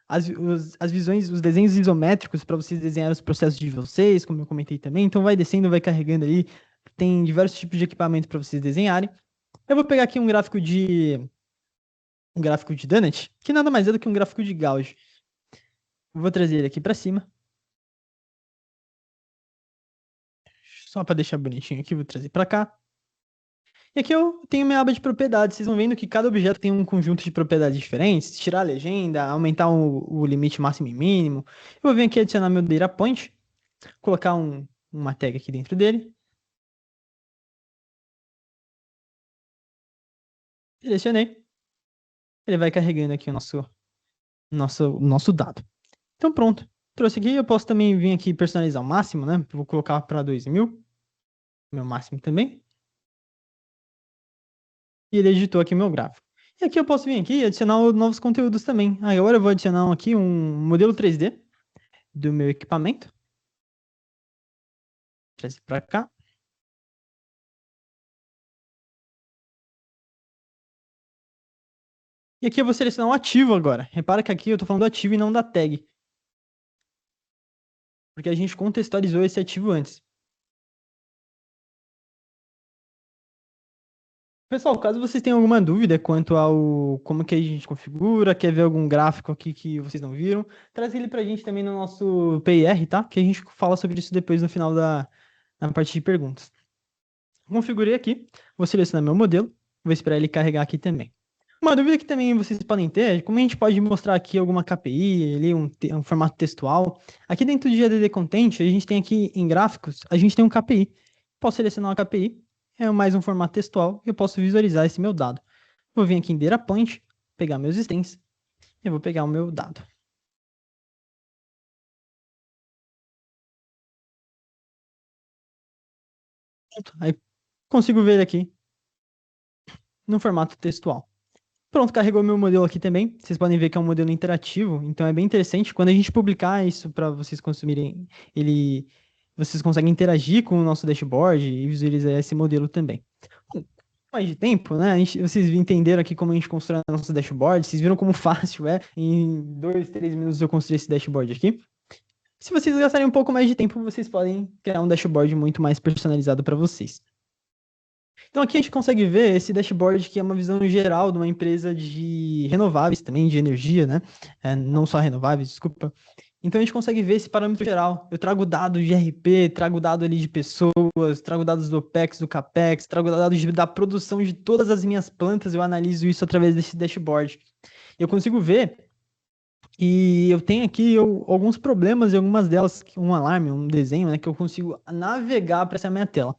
As visões, os desenhos isométricos para vocês desenhar os processos de vocês, como eu comentei também. Então vai descendo, vai carregando ali. Tem diversos tipos de equipamento para vocês desenharem. Eu vou pegar aqui um gráfico de Donut, que nada mais é do que um gráfico de Gauss. Vou trazer ele aqui para cima. Só para deixar bonitinho aqui, vou trazer para cá. E aqui eu tenho minha aba de propriedades. Vocês vão vendo que cada objeto tem um conjunto de propriedades diferentes. Tirar a legenda, aumentar o limite máximo e mínimo. Eu vou vir aqui adicionar meu data point. Colocar uma tag aqui dentro dele. Selecionei. Ele vai carregando aqui o nosso dado. Então pronto. Trouxe aqui. Eu posso também vir aqui personalizar o máximo, né? Vou colocar para 2000. Meu máximo também. E ele editou aqui meu gráfico. E aqui eu posso vir aqui e adicionar novos conteúdos também. Agora eu vou adicionar aqui um modelo 3D do meu equipamento. Trazer para cá. E aqui eu vou selecionar um ativo agora. Repara que aqui eu estou falando do ativo e não da tag. Porque a gente contextualizou esse ativo antes. Pessoal, caso vocês tenham alguma dúvida quanto ao como que a gente configura, quer ver algum gráfico aqui que vocês não viram, traz ele pra gente também no nosso PIR, tá? Que a gente fala sobre isso depois no final na parte de perguntas. Configurei aqui, vou selecionar meu modelo, vou esperar ele carregar aqui também. Uma dúvida que também vocês podem ter é como a gente pode mostrar aqui alguma KPI, ali um formato textual. Aqui dentro de ADD Content, a gente tem aqui em gráficos, a gente tem um KPI. Posso selecionar uma KPI, é mais um formato textual, e eu posso visualizar esse meu dado. Vou vir aqui em Data Point, pegar meus strings, e vou pegar o meu dado. Aí consigo ver aqui no formato textual. Pronto, carregou meu modelo aqui também. Vocês podem ver que é um modelo interativo, então é bem interessante. Quando a gente publicar isso para vocês consumirem, ele, vocês conseguem interagir com o nosso dashboard e visualizar esse modelo também. Bom, mais de tempo, né? Vocês entenderam aqui como a gente constrói o nosso dashboard. Vocês viram como fácil é. Em 2, 3 minutos eu construí esse dashboard aqui. Se vocês gastarem um pouco mais de tempo, vocês podem criar um dashboard muito mais personalizado para vocês. Então aqui a gente consegue ver esse dashboard que é uma visão geral de uma empresa de renováveis também, de energia, né? Não só renováveis, desculpa. Então a gente consegue ver esse parâmetro geral. Eu trago dados de RP, trago dados ali de pessoas, trago dados do OPEX, do CAPEX, trago dados da produção de todas as minhas plantas, eu analiso isso através desse dashboard. Eu consigo ver e eu tenho aqui alguns problemas e algumas delas, um alarme, um desenho, né, que eu consigo navegar para essa minha tela.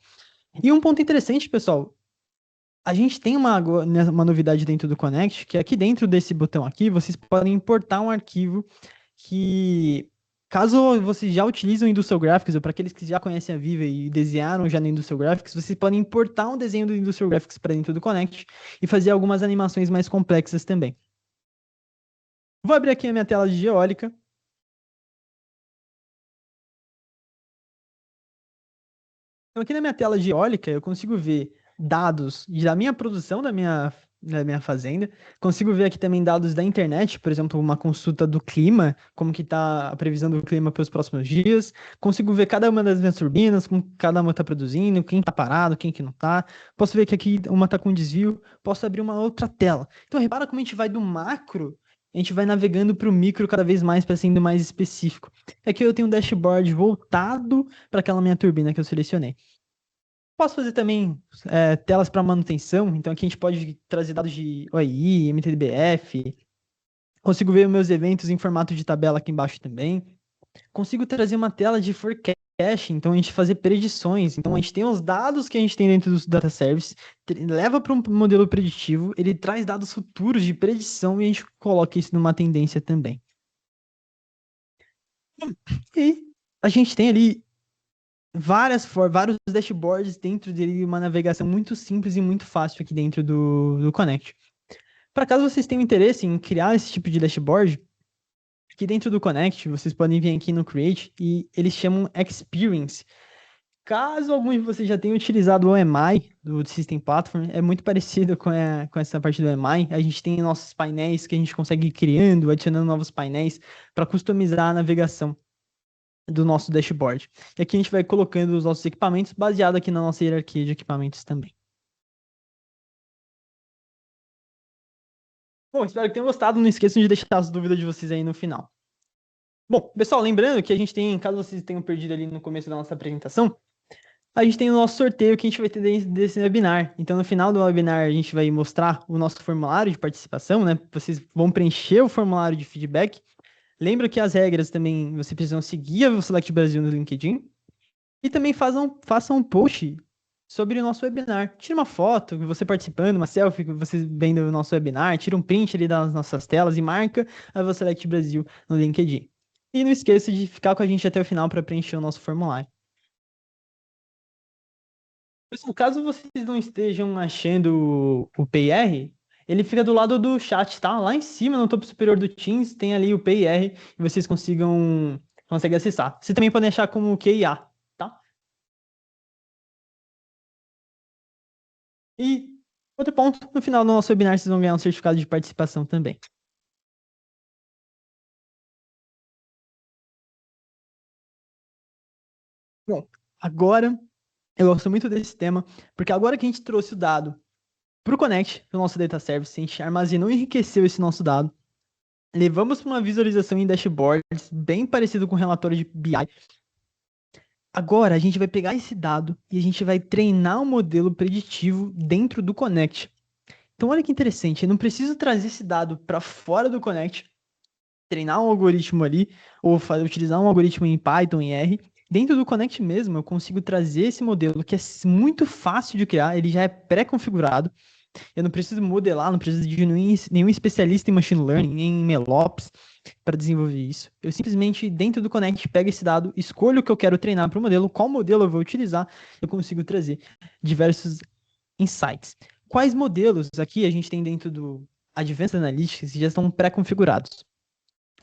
E um ponto interessante, pessoal, a gente tem uma novidade dentro do Connect, que aqui dentro desse botão aqui, vocês podem importar um arquivo que, caso vocês já utilizem o Industrial Graphics, ou para aqueles que já conhecem a Viva e desenharam já no Industrial Graphics, vocês podem importar um desenho do Industrial Graphics para dentro do Connect e fazer algumas animações mais complexas também. Vou abrir aqui a minha tela de geólica. Então, aqui na minha tela de eólica, eu consigo ver dados da minha produção da minha fazenda. Consigo ver aqui também dados da internet, por exemplo, uma consulta do clima, como que está a previsão do clima para os próximos dias. Consigo ver cada uma das minhas turbinas, como cada uma está produzindo, quem está parado, quem que não está. Posso ver que aqui uma está com desvio. Posso abrir uma outra tela. Então, repara como a gente vai do macro, a gente vai navegando para o micro cada vez mais para sendo mais específico. Aqui eu tenho um dashboard voltado para aquela minha turbina que eu selecionei. Posso fazer também telas para manutenção, então aqui a gente pode trazer dados de OI, MTBF. Consigo ver meus eventos em formato de tabela aqui embaixo também. Consigo trazer uma tela de forecast, então a gente fazer predições. Então a gente tem os dados que a gente tem dentro do data service, leva para um modelo preditivo, ele traz dados futuros de predição e a gente coloca isso numa tendência também. E a gente tem ali vários dashboards dentro dele, uma navegação muito simples e muito fácil aqui dentro do Connect. Para caso vocês tenham interesse em criar esse tipo de dashboard, aqui dentro do Connect, vocês podem vir aqui no Create e eles chamam Experience. Caso algum de vocês já tenham utilizado o EMI do System Platform, é muito parecido com essa parte do EMI. A gente tem nossos painéis que a gente consegue ir criando, adicionando novos painéis para customizar a navegação do nosso dashboard. E aqui a gente vai colocando os nossos equipamentos baseado aqui na nossa hierarquia de equipamentos também. Bom, espero que tenham gostado. Não esqueçam de deixar as dúvidas de vocês aí no final. Bom, pessoal, lembrando que a gente tem, caso vocês tenham perdido ali no começo da nossa apresentação, a gente tem o nosso sorteio que a gente vai ter desse webinar. Então, no final do webinar, a gente vai mostrar o nosso formulário de participação, né? Vocês vão preencher o formulário de feedback. Lembra que as regras também, vocês precisam seguir o Select Brasil no LinkedIn. E também façam um post sobre o nosso webinar. Tira uma foto, você participando, uma selfie, você vendo o nosso webinar, tira um print ali das nossas telas e marca a Select Brasil no LinkedIn. E não esqueça de ficar com a gente até o final para preencher o nosso formulário. Pessoal, caso vocês não estejam achando o PIR, ele fica do lado do chat, tá? Lá em cima, no topo superior do Teams, tem ali o PIR e vocês conseguem acessar. Vocês também podem achar como QIA, tá? E outro ponto, no final do nosso webinar, vocês vão ganhar um certificado de participação também. Bom, agora eu gosto muito desse tema, porque agora que a gente trouxe o dado para o Connect, para o nosso Data Service, a gente armazenou e enriqueceu esse nosso dado, levamos para uma visualização em dashboards, bem parecido com o relatório de BI. Agora a gente vai pegar esse dado e a gente vai treinar um modelo preditivo dentro do Connect. Então olha que interessante, eu não preciso trazer esse dado para fora do Connect, treinar um algoritmo ali, ou utilizar um algoritmo em Python, em R. Dentro do Connect mesmo, eu consigo trazer esse modelo que é muito fácil de criar, ele já é pré-configurado. Eu não preciso modelar, não preciso de nenhum especialista em Machine Learning, nem em MLOps para desenvolver isso. Eu simplesmente, dentro do Connect, pego esse dado, escolho o que eu quero treinar para o modelo, qual modelo eu vou utilizar, eu consigo trazer diversos insights. Quais modelos aqui a gente tem dentro Advanced Analytics já estão pré-configurados.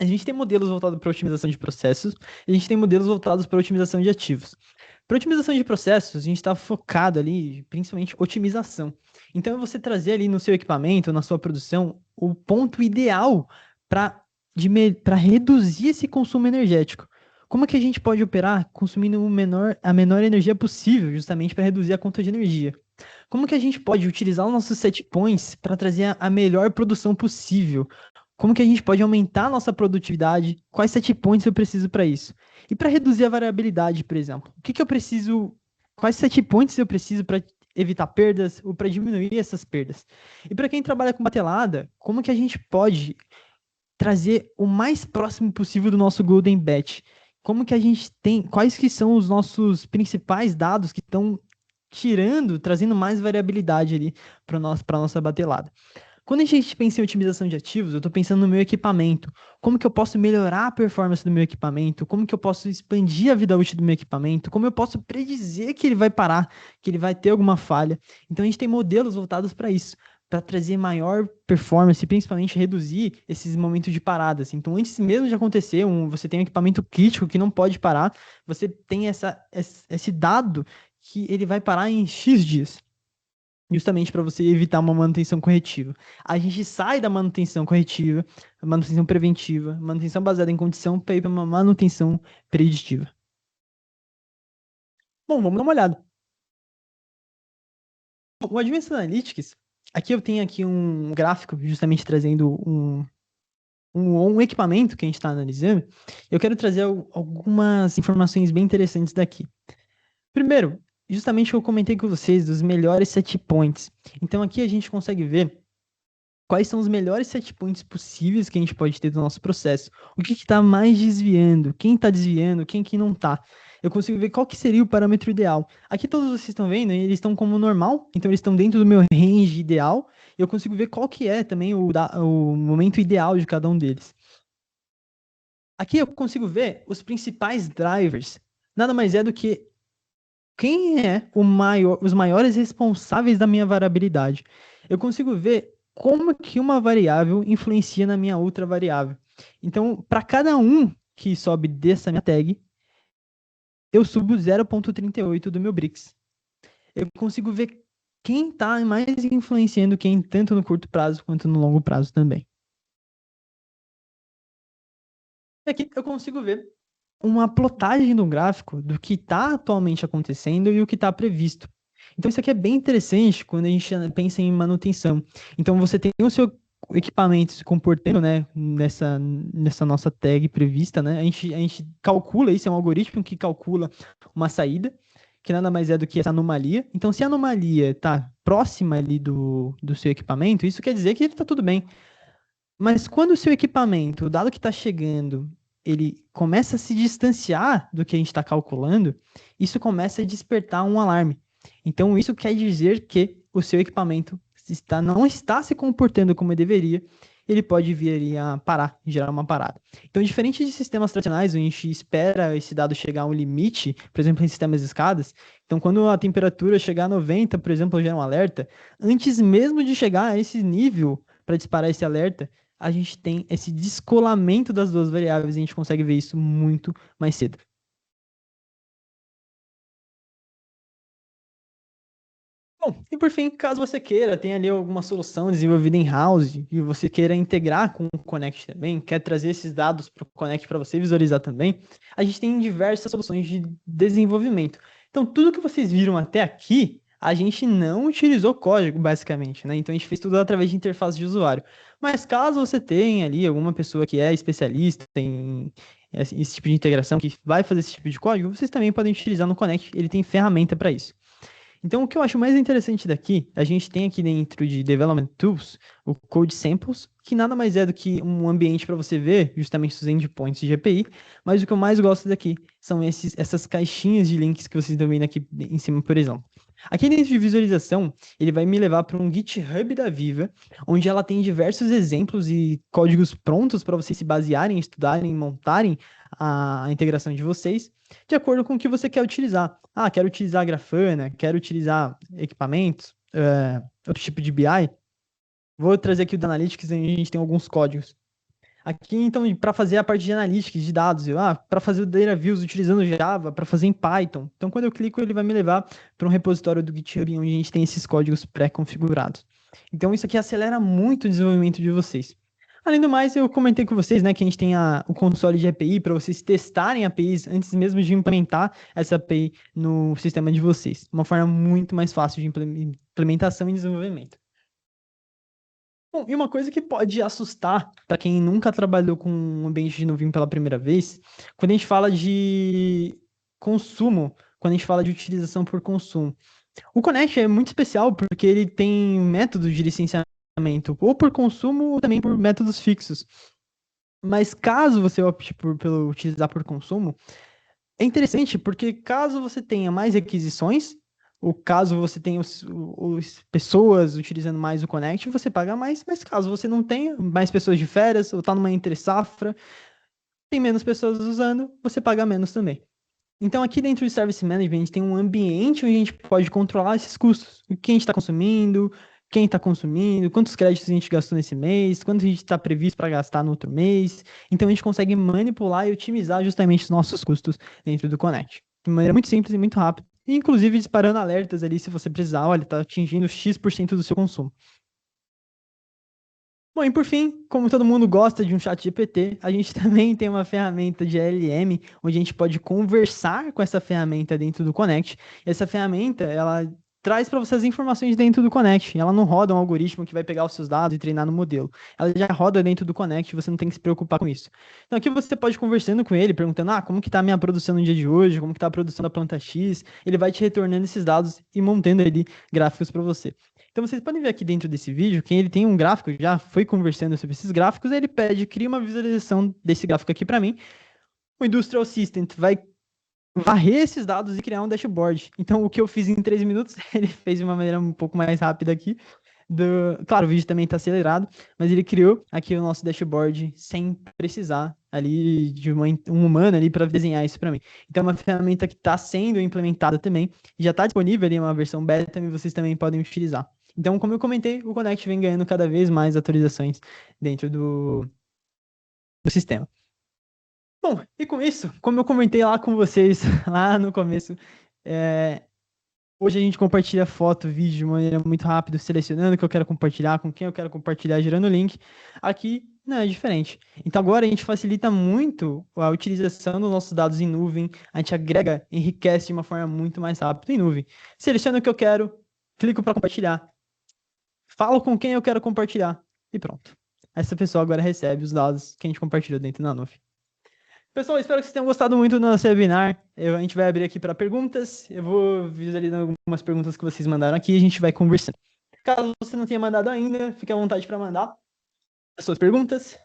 A gente tem modelos voltados para otimização de processos, e a gente tem modelos voltados para otimização de ativos. Para otimização de processos, a gente está focado ali, principalmente, otimização. Então, é você trazer ali no seu equipamento, na sua produção, o ponto ideal para reduzir esse consumo energético. Como é que a gente pode operar consumindo a menor energia possível, justamente para reduzir a conta de energia? Como que a gente pode utilizar os nossos set points para trazer a melhor produção possível? Como que a gente pode aumentar a nossa produtividade? Quais set points eu preciso para isso? E para reduzir a variabilidade, por exemplo, o que eu preciso? Quais set points eu preciso para evitar perdas ou para diminuir essas perdas? E para quem trabalha com batelada, como que a gente pode trazer o mais próximo possível do nosso Golden Batch? Como que a gente tem? Quais que são os nossos principais dados que estão trazendo mais variabilidade ali para nossa batelada? Quando a gente pensa em otimização de ativos, eu estou pensando no meu equipamento. Como que eu posso melhorar a performance do meu equipamento? Como que eu posso expandir a vida útil do meu equipamento? Como eu posso predizer que ele vai parar, que ele vai ter alguma falha? Então a gente tem modelos voltados para isso, para trazer maior performance e principalmente reduzir esses momentos de paradas. Então antes mesmo de acontecer, você tem um equipamento crítico que não pode parar, você tem esse dado que ele vai parar em X dias, justamente para você evitar uma manutenção corretiva. A gente sai da manutenção corretiva, manutenção preventiva, manutenção baseada em condição, para ir para uma manutenção preditiva. Bom, vamos dar uma olhada. O Advanced Analytics, aqui eu tenho aqui um gráfico justamente trazendo um equipamento que a gente está analisando. Eu quero trazer algumas informações bem interessantes daqui. Primeiro, justamente o que eu comentei com vocês dos melhores set points. Então aqui a gente consegue ver quais são os melhores set points possíveis que a gente pode ter do nosso processo. O que está mais desviando, quem está desviando, quem que não está. Eu consigo ver qual que seria o parâmetro ideal. Aqui todos vocês estão vendo, eles estão como normal, então eles estão dentro do meu range ideal. Eu consigo ver qual que é também o momento ideal de cada um deles. Aqui eu consigo ver os principais drivers. Nada mais é do que quem é os maiores responsáveis da minha variabilidade. Eu consigo ver como que uma variável influencia na minha outra variável. Então, para cada um que sobe dessa minha tag, eu subo 0,38 do meu BRICS. Eu consigo ver quem está mais influenciando quem, tanto no curto prazo quanto no longo prazo também. E aqui eu consigo ver uma plotagem do gráfico do que está atualmente acontecendo e o que está previsto. Então, isso aqui é bem interessante quando a gente pensa em manutenção. Então, você tem o seu equipamento se comportando, né, nessa nossa tag prevista, né? A gente calcula isso, é um algoritmo que calcula uma saída, que nada mais é do que essa anomalia. Então, se a anomalia está próxima ali do seu equipamento, isso quer dizer que está tudo bem. Mas quando o seu equipamento, o dado que está chegando, ele começa a se distanciar do que a gente está calculando, isso começa a despertar um alarme. Então, isso quer dizer que o seu equipamento não está se comportando como deveria, ele pode vir a parar, gerar uma parada. Então, diferente de sistemas tradicionais, onde a gente espera esse dado chegar a um limite, por exemplo, em sistemas de escadas, então quando a temperatura chegar a 90, por exemplo, gera um alerta, antes mesmo de chegar a esse nível para disparar esse alerta, a gente tem esse descolamento das duas variáveis e a gente consegue ver isso muito mais cedo. Bom, e por fim, caso você queira, tenha ali alguma solução desenvolvida em house e você queira integrar com o Connect também, quer trazer esses dados para o Connect para você visualizar também, a gente tem diversas soluções de desenvolvimento. Então, tudo que vocês viram até aqui, a gente não utilizou código, basicamente, né? Então, a gente fez tudo através de interface de usuário. Mas caso você tenha ali alguma pessoa que é especialista em esse tipo de integração, que vai fazer esse tipo de código, vocês também podem utilizar no Connect, ele tem ferramenta para isso. Então, o que eu acho mais interessante daqui, a gente tem aqui dentro de Development Tools o Code Samples, que nada mais é do que um ambiente para você ver justamente os endpoints de GPI, mas o que eu mais gosto daqui são essas caixinhas de links que vocês estão vendo aqui em cima, por exemplo. Aqui dentro de visualização, ele vai me levar para um GitHub da Viva, onde ela tem diversos exemplos e códigos prontos para vocês se basearem, estudarem, montarem a integração de vocês, de acordo com o que você quer utilizar. Ah, quero utilizar Grafana, quero utilizar equipamentos, outro tipo de BI. Vou trazer aqui o da Analytics, a gente tem alguns códigos. Aqui, então, para fazer a parte de Analytics, de dados, para fazer o Data Views utilizando Java, para fazer em Python. Então, quando eu clico, ele vai me levar para um repositório do GitHub, onde a gente tem esses códigos pré-configurados. Então, isso aqui acelera muito o desenvolvimento de vocês. Além do mais, eu comentei com vocês, né, que a gente tem o console de API para vocês testarem APIs antes mesmo de implementar essa API no sistema de vocês. Uma forma muito mais fácil de implementação e desenvolvimento. Bom, e uma coisa que pode assustar para quem nunca trabalhou com um ambiente de nuvem pela primeira vez, quando a gente fala de consumo, quando a gente fala de utilização por consumo. O Connect é muito especial porque ele tem métodos de licenciamento, ou por consumo, ou também por métodos fixos. Mas caso você opte pelo utilizar por consumo, é interessante porque caso você tenha mais requisições, ou caso você tenha pessoas utilizando mais o Connect, você paga mais, mas caso você não tenha mais pessoas de férias, ou está numa entre safra, tem menos pessoas usando, você paga menos também. Então, aqui dentro do Service Management, a gente tem um ambiente onde a gente pode controlar esses custos. O que a gente está consumindo, quem está consumindo, quantos créditos a gente gastou nesse mês, quanto a gente está previsto para gastar no outro mês. Então, a gente consegue manipular e otimizar justamente os nossos custos dentro do Connect. De maneira muito simples e muito rápida. E, inclusive, disparando alertas ali se você precisar. Olha, está atingindo X% do seu consumo. Bom, e por fim, como todo mundo gosta de um chat GPT, a gente também tem uma ferramenta de LLM, onde a gente pode conversar com essa ferramenta dentro do Connect. E essa ferramenta, ela traz para você as informações dentro do Connect. Ela não roda um algoritmo que vai pegar os seus dados e treinar no modelo. Ela já roda dentro do Connect, você não tem que se preocupar com isso. Então aqui você pode ir conversando com ele, perguntando, como que está a minha produção no dia de hoje, como que está a produção da planta X. Ele vai te retornando esses dados e montando ali gráficos para você. Então vocês podem ver aqui dentro desse vídeo que ele tem um gráfico, já foi conversando sobre esses gráficos, ele pede, cria uma visualização desse gráfico aqui para mim. O Industrial Assistant vai varrer esses dados e criar um dashboard. Então o que eu fiz em 3 minutos, ele fez de uma maneira um pouco mais rápida aqui. Claro, o vídeo também está acelerado, mas ele criou aqui o nosso dashboard sem precisar ali de um humano ali para desenhar isso para mim. Então é uma ferramenta que está sendo implementada também, já está disponível ali uma versão beta e vocês também podem utilizar. Então, como eu comentei, o Connect vem ganhando cada vez mais atualizações dentro do sistema. Bom, e com isso, como eu comentei lá com vocês, lá no começo, hoje a gente compartilha foto, vídeo de maneira muito rápida, selecionando o que eu quero compartilhar, com quem eu quero compartilhar, gerando o link. Aqui não é diferente. Então agora a gente facilita muito a utilização dos nossos dados em nuvem, a gente agrega, enriquece de uma forma muito mais rápida em nuvem. Seleciono o que eu quero, clico para compartilhar, falo com quem eu quero compartilhar e pronto. Essa pessoa agora recebe os dados que a gente compartilhou dentro da nuvem. Pessoal, espero que vocês tenham gostado muito do nosso webinar. A gente vai abrir aqui para perguntas. Eu vou visualizando algumas perguntas que vocês mandaram aqui e a gente vai conversando. Caso você não tenha mandado ainda, fique à vontade para mandar as suas perguntas.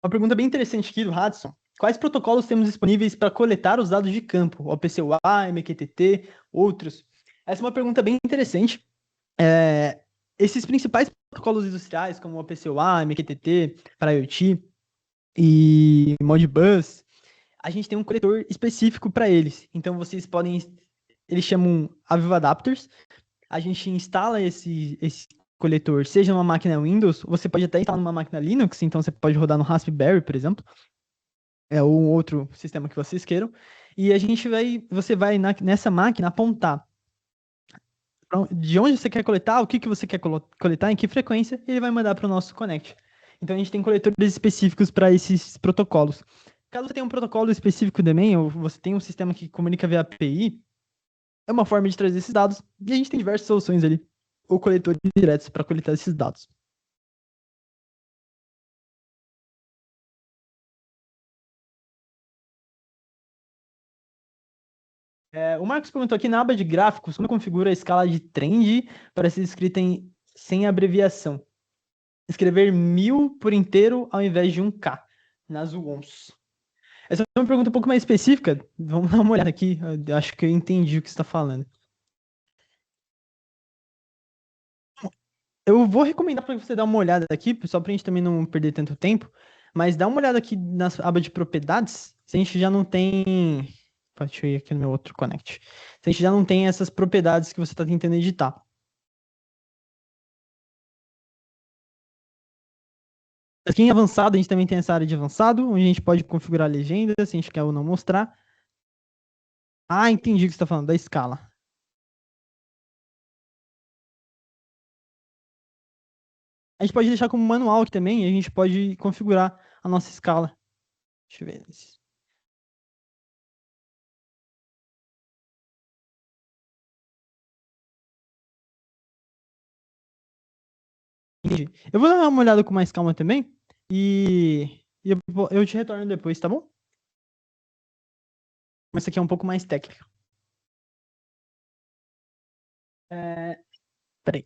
Uma pergunta bem interessante aqui do Hudson. Quais protocolos temos disponíveis para coletar os dados de campo? OPC-UA, MQTT, outros? Essa é uma pergunta bem interessante. Esses principais protocolos industriais, como o OPC-UA, MQTT, para IoT e Modbus, a gente tem um coletor específico para eles. Então, vocês podem... Eles chamam Aviva Adapters. A gente instala esse coletor, seja numa máquina Windows, você pode até instalar numa máquina Linux, então você pode rodar no Raspberry, por exemplo, ou um outro sistema que vocês queiram, e você vai nessa máquina apontar de onde você quer coletar, o que você quer coletar, em que frequência, e ele vai mandar para o nosso Connect. Então a gente tem coletores específicos para esses protocolos. Caso você tenha um protocolo específico também, ou você tenha um sistema que comunica via API, é uma forma de trazer esses dados, e a gente tem diversas soluções ali, ou coletores diretos para coletar esses dados. O Marcos perguntou aqui na aba de gráficos, como configura a escala de trend para ser escrita sem abreviação? Escrever 1000 por inteiro ao invés de 1K nas UONs. Essa é uma pergunta um pouco mais específica. Vamos dar uma olhada aqui. Eu acho que eu entendi o que você está falando. Eu vou recomendar para você dar uma olhada aqui, só para a gente também não perder tanto tempo. Mas dá uma olhada aqui na aba de propriedades, se a gente já não tem. Deixa eu ir aqui no meu outro Connect. Se a gente já não tem essas propriedades que você está tentando editar. Aqui em avançado, a gente também tem essa área de avançado, onde a gente pode configurar a legenda, se a gente quer ou não mostrar. Ah, entendi o que você está falando, da escala. A gente pode deixar como manual aqui também, e a gente pode configurar a nossa escala. Deixa eu ver. Entendi. Eu vou dar uma olhada com mais calma também, e eu te retorno depois, tá bom? Mas isso aqui é um pouco mais técnico. Peraí.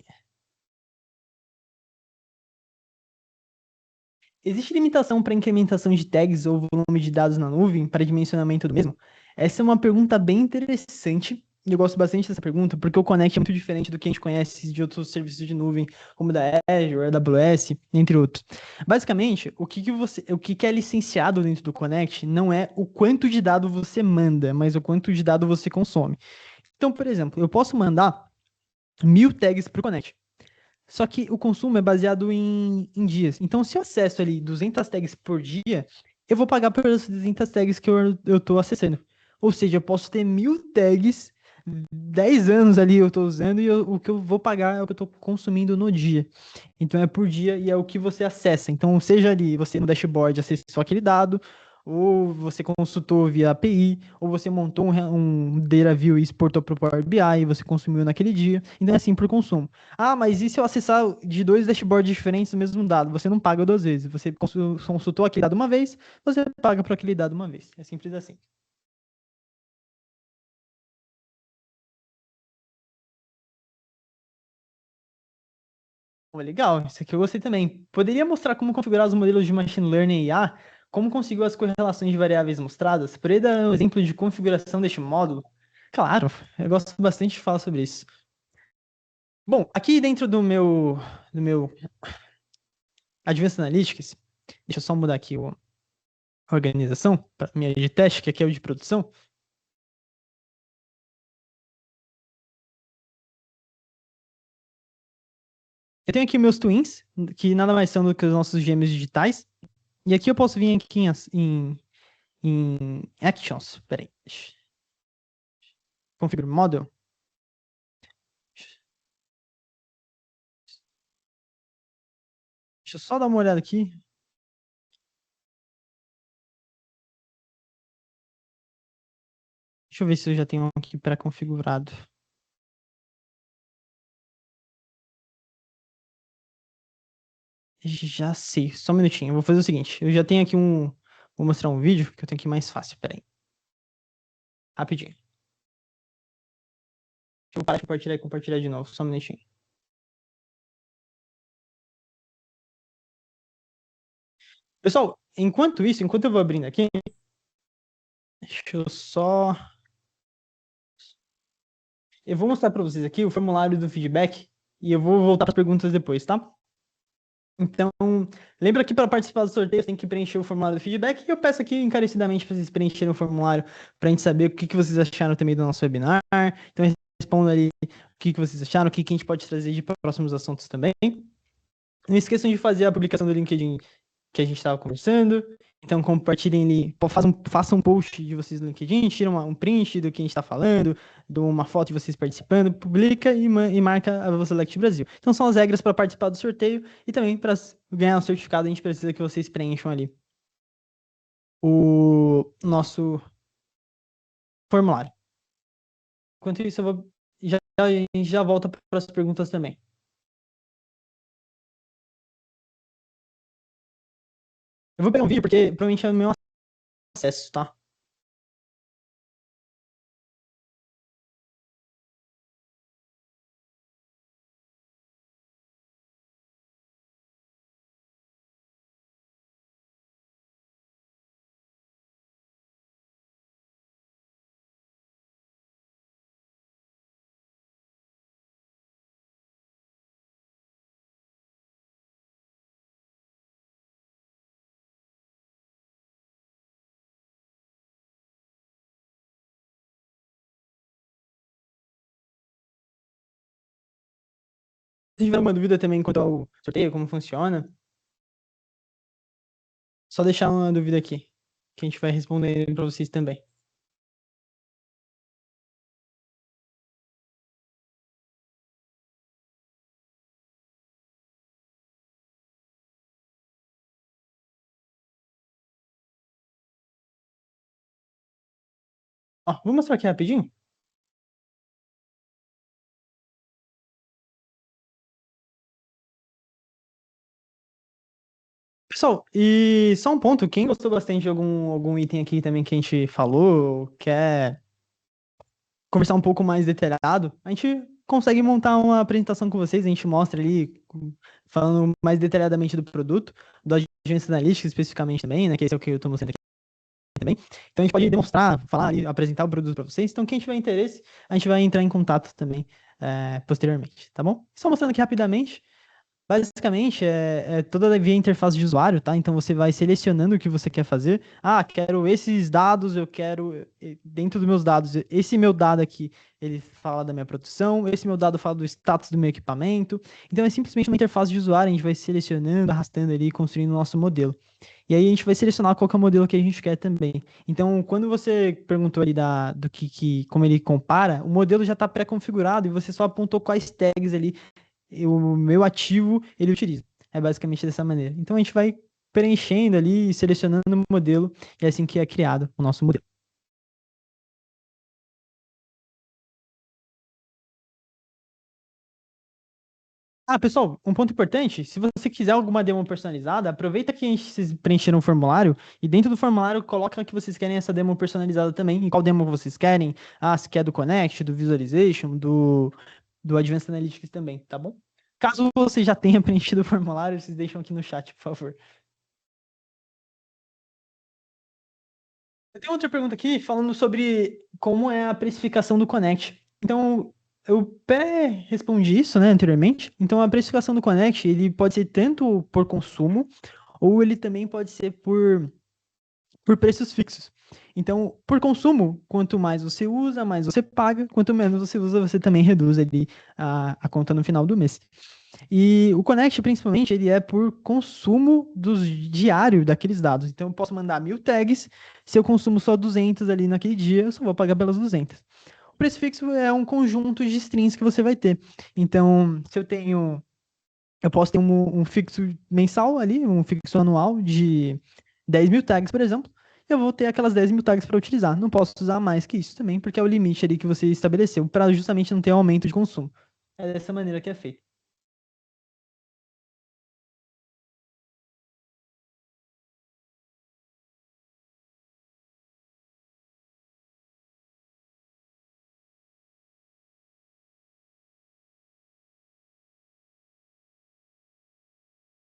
Existe limitação para incrementação de tags ou volume de dados na nuvem para dimensionamento do mesmo? Essa é uma pergunta bem interessante e eu gosto bastante dessa pergunta porque o Connect é muito diferente do que a gente conhece de outros serviços de nuvem, como da Azure, AWS, entre outros. Basicamente, o que é licenciado dentro do Connect não é o quanto de dado você manda, mas o quanto de dado você consome. Então, por exemplo, eu posso mandar 1.000 tags para o Connect. Só que o consumo é baseado em dias. Então, se eu acesso ali 200 tags por dia, eu vou pagar pelas 200 tags que eu tô acessando. Ou seja, eu posso ter 1.000 tags, 10 anos ali eu tô usando e o que eu vou pagar é o que eu tô consumindo no dia. Então é por dia e é o que você acessa. Então, seja ali você no dashboard acessou aquele dado, ou você consultou via API, ou você montou um Data View e exportou para o Power BI e você consumiu naquele dia. Então é assim por consumo. Ah, mas e se eu acessar de dois dashboards diferentes o mesmo dado? Você não paga duas vezes. Você consultou aquele dado uma vez, você paga por aquele dado uma vez. É simples assim. Pô, legal, isso aqui eu gostei também. Poderia mostrar como configurar os modelos de Machine Learning e IA, como conseguiu as correlações de variáveis mostradas? Poderia dar um exemplo de configuração deste módulo? Claro, eu gosto bastante de falar sobre isso. Bom, aqui dentro do meu Advanced Analytics, deixa eu só mudar aqui a organização para minha de teste, que aqui é o de produção. Eu tenho aqui meus twins, que nada mais são do que os nossos gêmeos digitais. E aqui eu posso vir aqui em Actions. Peraí. Configure Model. Deixa eu só dar uma olhada aqui. Deixa eu ver se eu já tenho um aqui pré-configurado. Já sei. Só um minutinho. Eu vou fazer o seguinte. Eu já tenho aqui um. Vou mostrar um vídeo que eu tenho aqui mais fácil. Peraí. Rapidinho. Deixa eu parar de compartilhar e compartilhar de novo. Só um minutinho. Pessoal, enquanto isso, enquanto eu vou abrindo aqui, deixa eu só. Eu vou mostrar para vocês aqui o formulário do feedback e eu vou voltar para as perguntas depois, tá? Então, lembra que para participar do sorteio você tem que preencher o formulário do feedback e eu peço aqui encarecidamente para vocês preencherem o formulário para a gente saber o que que vocês acharam também do nosso webinar. Então, responda ali o que que vocês acharam, o que que a gente pode trazer de próximos assuntos também. Não esqueçam de fazer a publicação do LinkedIn que a gente estava conversando. Então, compartilhem ali, façam um post de vocês no LinkedIn, tiram um print do que a gente está falando, de uma foto de vocês participando, publica e marca a Select Brasil. Então, são as regras para participar do sorteio e também para ganhar o certificado, a gente precisa que vocês preencham ali o nosso formulário. Enquanto isso, a gente já volta para as perguntas também. Eu vou pegar um vídeo porque provavelmente é o meu acesso, tá? Se tiver alguma dúvida também quanto ao sorteio, como funciona, só deixar uma dúvida aqui, que a gente vai responder para vocês também. Ó, vou mostrar aqui rapidinho. Pessoal, e só um ponto, quem gostou bastante de algum item aqui também que a gente falou, quer conversar um pouco mais detalhado, a gente consegue montar uma apresentação com vocês, a gente mostra ali, falando mais detalhadamente do produto, do Advanced Analytics especificamente também, né, que esse é o que eu estou mostrando aqui também. Então a gente pode demonstrar, falar e apresentar o produto para vocês. Então quem tiver interesse, a gente vai entrar em contato também posteriormente, tá bom? Só mostrando aqui rapidamente. Basicamente, é toda via interface de usuário, tá? Então você vai selecionando o que você quer fazer. Ah, quero esses dados, eu quero, dentro dos meus dados, esse meu dado aqui, ele fala da minha produção, esse meu dado fala do status do meu equipamento. Então é simplesmente uma interface de usuário, a gente vai selecionando, arrastando ali, construindo o nosso modelo. E aí a gente vai selecionar qual que é o modelo que a gente quer também. Então, quando você perguntou ali do como ele compara, o modelo já está pré-configurado e você só apontou quais tags ali o meu ativo ele utiliza. É basicamente dessa maneira. Então a gente vai preenchendo ali, selecionando o modelo, e é assim que é criado o nosso modelo. Ah, pessoal, um ponto importante, se você quiser alguma demo personalizada, aproveita que vocês preencheram o formulário e dentro do formulário coloca que vocês querem essa demo personalizada também, em qual demo vocês querem, se quer do Connect, do Visualization, do Advanced Analytics também, tá bom? Caso você já tenha preenchido o formulário, vocês deixam aqui no chat, por favor. Eu tenho outra pergunta aqui falando sobre como é a precificação do Connect. Então, eu respondi isso, né, anteriormente. Então, a precificação do Connect, ele pode ser tanto por consumo, ou ele também pode ser por preços fixos. Então, por consumo, quanto mais você usa, mais você paga. Quanto menos você usa, você também reduz ali a conta no final do mês. E o Connect, principalmente, ele é por consumo diário daqueles dados. Então, eu posso mandar 1000 tags. Se eu consumo só 200 ali naquele dia, eu só vou pagar pelas 200. O preço fixo é um conjunto de strings que você vai ter. Então, se eu posso ter um fixo mensal ali, um fixo anual de 10.000 tags, por exemplo. Eu vou ter aquelas 10.000 tags para utilizar. Não posso usar mais que isso também, porque é o limite ali que você estabeleceu, para justamente não ter aumento de consumo. É dessa maneira que é feito.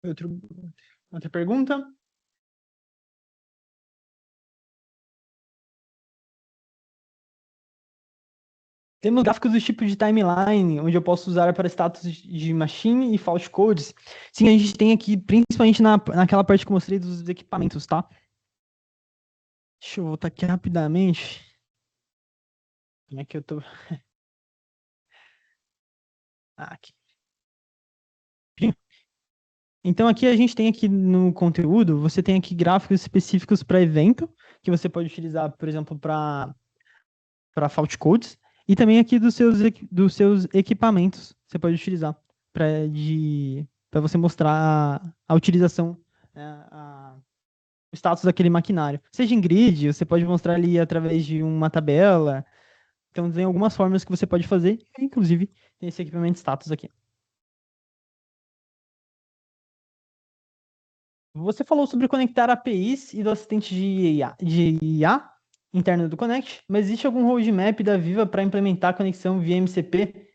Outro, outra pergunta? Temos gráficos do tipo de timeline, onde eu posso usar para status de machine e fault codes. Sim, a gente tem aqui, principalmente naquela parte que eu mostrei dos equipamentos, tá? Deixa eu voltar aqui rapidamente. Como é que eu tô? Aqui. Então aqui a gente tem aqui no conteúdo, você tem aqui gráficos específicos para evento, que você pode utilizar, por exemplo, para fault codes, e também aqui dos seus equipamentos, você pode utilizar para você mostrar a utilização, né, o status daquele maquinário. Seja em grid, você pode mostrar ali através de uma tabela. Então tem algumas formas que você pode fazer, inclusive tem esse equipamento status aqui. Você falou sobre conectar APIs e do assistente de IA interno do Connect, mas existe algum roadmap da Viva para implementar a conexão via MCP?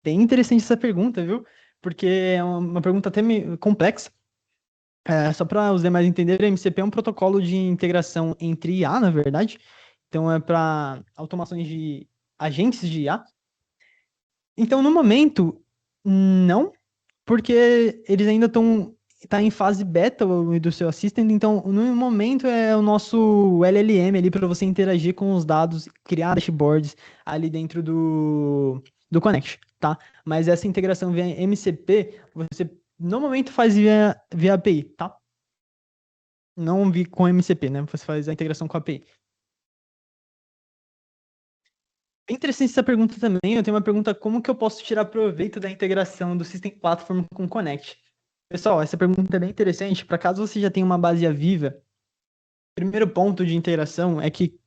Bem interessante essa pergunta, viu? Porque é uma pergunta até complexa. Só para os demais entenderem, MCP é um protocolo de integração entre IA, na verdade. Então é para automações de agentes de IA. Então, no momento, não, porque eles ainda estão em fase beta do seu assistant, então no momento é o nosso LLM ali para você interagir com os dados, criar dashboards ali dentro do Connect, tá? tá? Mas essa integração via MCP, você no momento faz via API, tá? Não com MCP, né? Você faz a integração com a API. É interessante essa pergunta também. Eu tenho uma pergunta: como que eu posso tirar proveito da integração do System Platform com o Connect? Pessoal, essa pergunta é bem interessante. Para caso você já tenha uma base viva, o primeiro ponto de integração é que,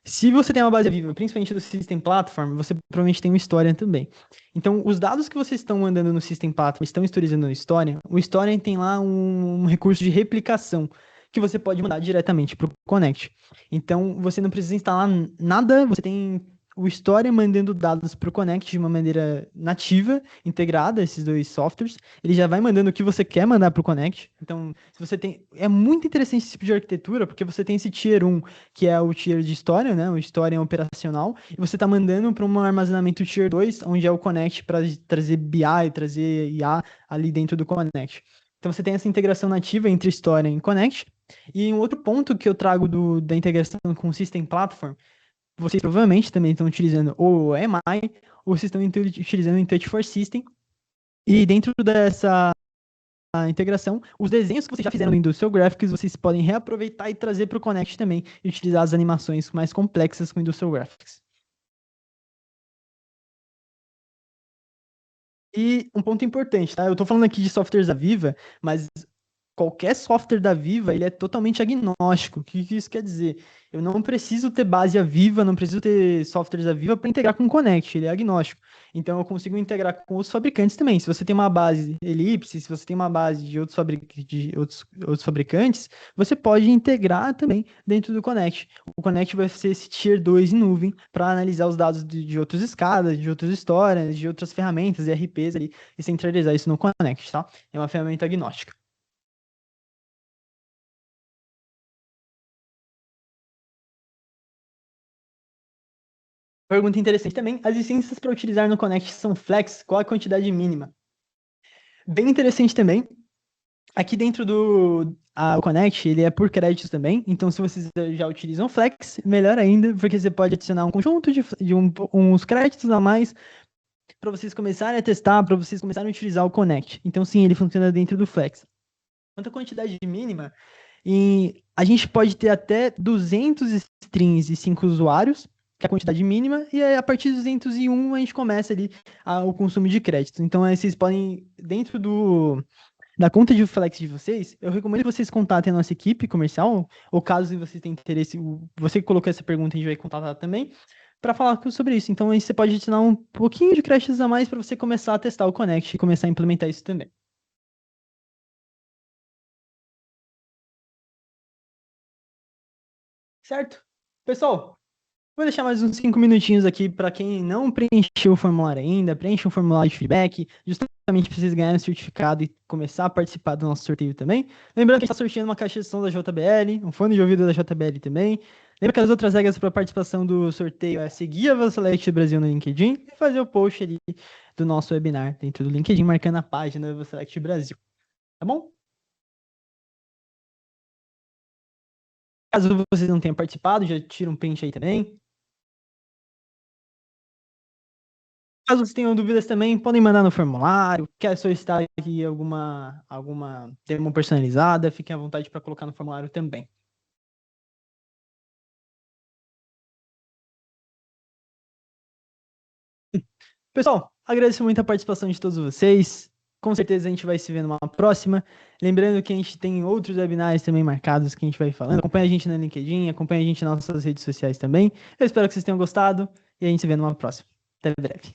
se você tem uma base viva, principalmente do System Platform, você provavelmente tem um Historian também. Então, os dados que vocês estão mandando no System Platform estão historizando no Historian, o Historian tem lá um recurso de replicação que você pode mandar diretamente para o Connect. Então, você não precisa instalar nada, você tem o Historian mandando dados para o Connect de uma maneira nativa, integrada, esses dois softwares. Ele já vai mandando o que você quer mandar para o Connect. Então, se você tem... É muito interessante esse tipo de arquitetura, porque você tem esse Tier 1, que é o tier de história, né? O história operacional, e você está mandando para um armazenamento Tier 2, onde é o Connect para trazer BI, trazer IA ali dentro do Connect. Então você tem essa integração nativa entre história e Connect. E um outro ponto que eu trago da integração com o System Platform, vocês provavelmente também estão utilizando ou o EMI, ou vocês estão utilizando o InTouch for System. E dentro dessa integração, os desenhos que vocês já fizeram no Industrial Graphics, vocês podem reaproveitar e trazer para o Connect também, e utilizar as animações mais complexas com Industrial Graphics. E um ponto importante, tá? Eu estou falando aqui de softwares da Viva, mas qualquer software da Viva, ele é totalmente agnóstico. O que isso quer dizer? Eu não preciso ter base Viva, não preciso ter softwares da Viva para integrar com o Connect, ele é agnóstico. Então eu consigo integrar com os fabricantes também. Se você tem uma base Ellipse, se você tem uma base de outros fabricantes, você pode integrar também dentro do Connect. O Connect vai ser esse Tier 2 em nuvem para analisar os dados de outras escadas, de outras histórias, de outras ferramentas, ERPs ali, e centralizar isso no Connect, tá? É uma ferramenta agnóstica. Pergunta interessante também. As licenças para utilizar no Connect são flex? Qual a quantidade mínima? Bem interessante também. Aqui dentro o Connect, ele é por créditos também. Então, se vocês já utilizam Flex, melhor ainda, porque você pode adicionar um conjunto de uns créditos a mais para vocês começarem a testar, para vocês começarem a utilizar o Connect. Então, sim, ele funciona dentro do Flex. Quanto à quantidade mínima, a gente pode ter até 200 strings e 5 usuários, que é a quantidade mínima, e aí, a partir de 201 a gente começa ali o consumo de créditos. Então, aí, vocês podem, dentro da conta de Flex de vocês, eu recomendo que vocês contatem a nossa equipe comercial, ou caso vocês tenham interesse, você que colocou essa pergunta, a gente vai contatar também, para falar sobre isso. Então, aí você pode adicionar um pouquinho de créditos a mais para você começar a testar o Connect e começar a implementar isso também. Certo? Pessoal, vou deixar mais uns 5 minutinhos aqui para quem não preencheu o formulário ainda, preencha um formulário de feedback, justamente para vocês ganharem o certificado e começar a participar do nosso sorteio também. Lembrando que a gente está sorteando uma caixa de som da JBL, um fone de ouvido da JBL também. Lembra que as outras regras para participação do sorteio é seguir a Vaselect Brasil no LinkedIn e fazer o post ali do nosso webinar dentro do LinkedIn, marcando a página da Vaselect Brasil. Tá bom? Caso vocês não tenham participado, já tira um print aí também. Caso vocês tenham dúvidas também, podem mandar no formulário. Quer solicitar aqui alguma demo personalizada, fiquem à vontade para colocar no formulário também. Pessoal, agradeço muito a participação de todos vocês. Com certeza a gente vai se ver numa próxima. Lembrando que a gente tem outros webinars também marcados que a gente vai falando. Acompanhe a gente no LinkedIn, acompanhe a gente nas nossas redes sociais também. Eu espero que vocês tenham gostado e a gente se vê numa próxima. Até breve.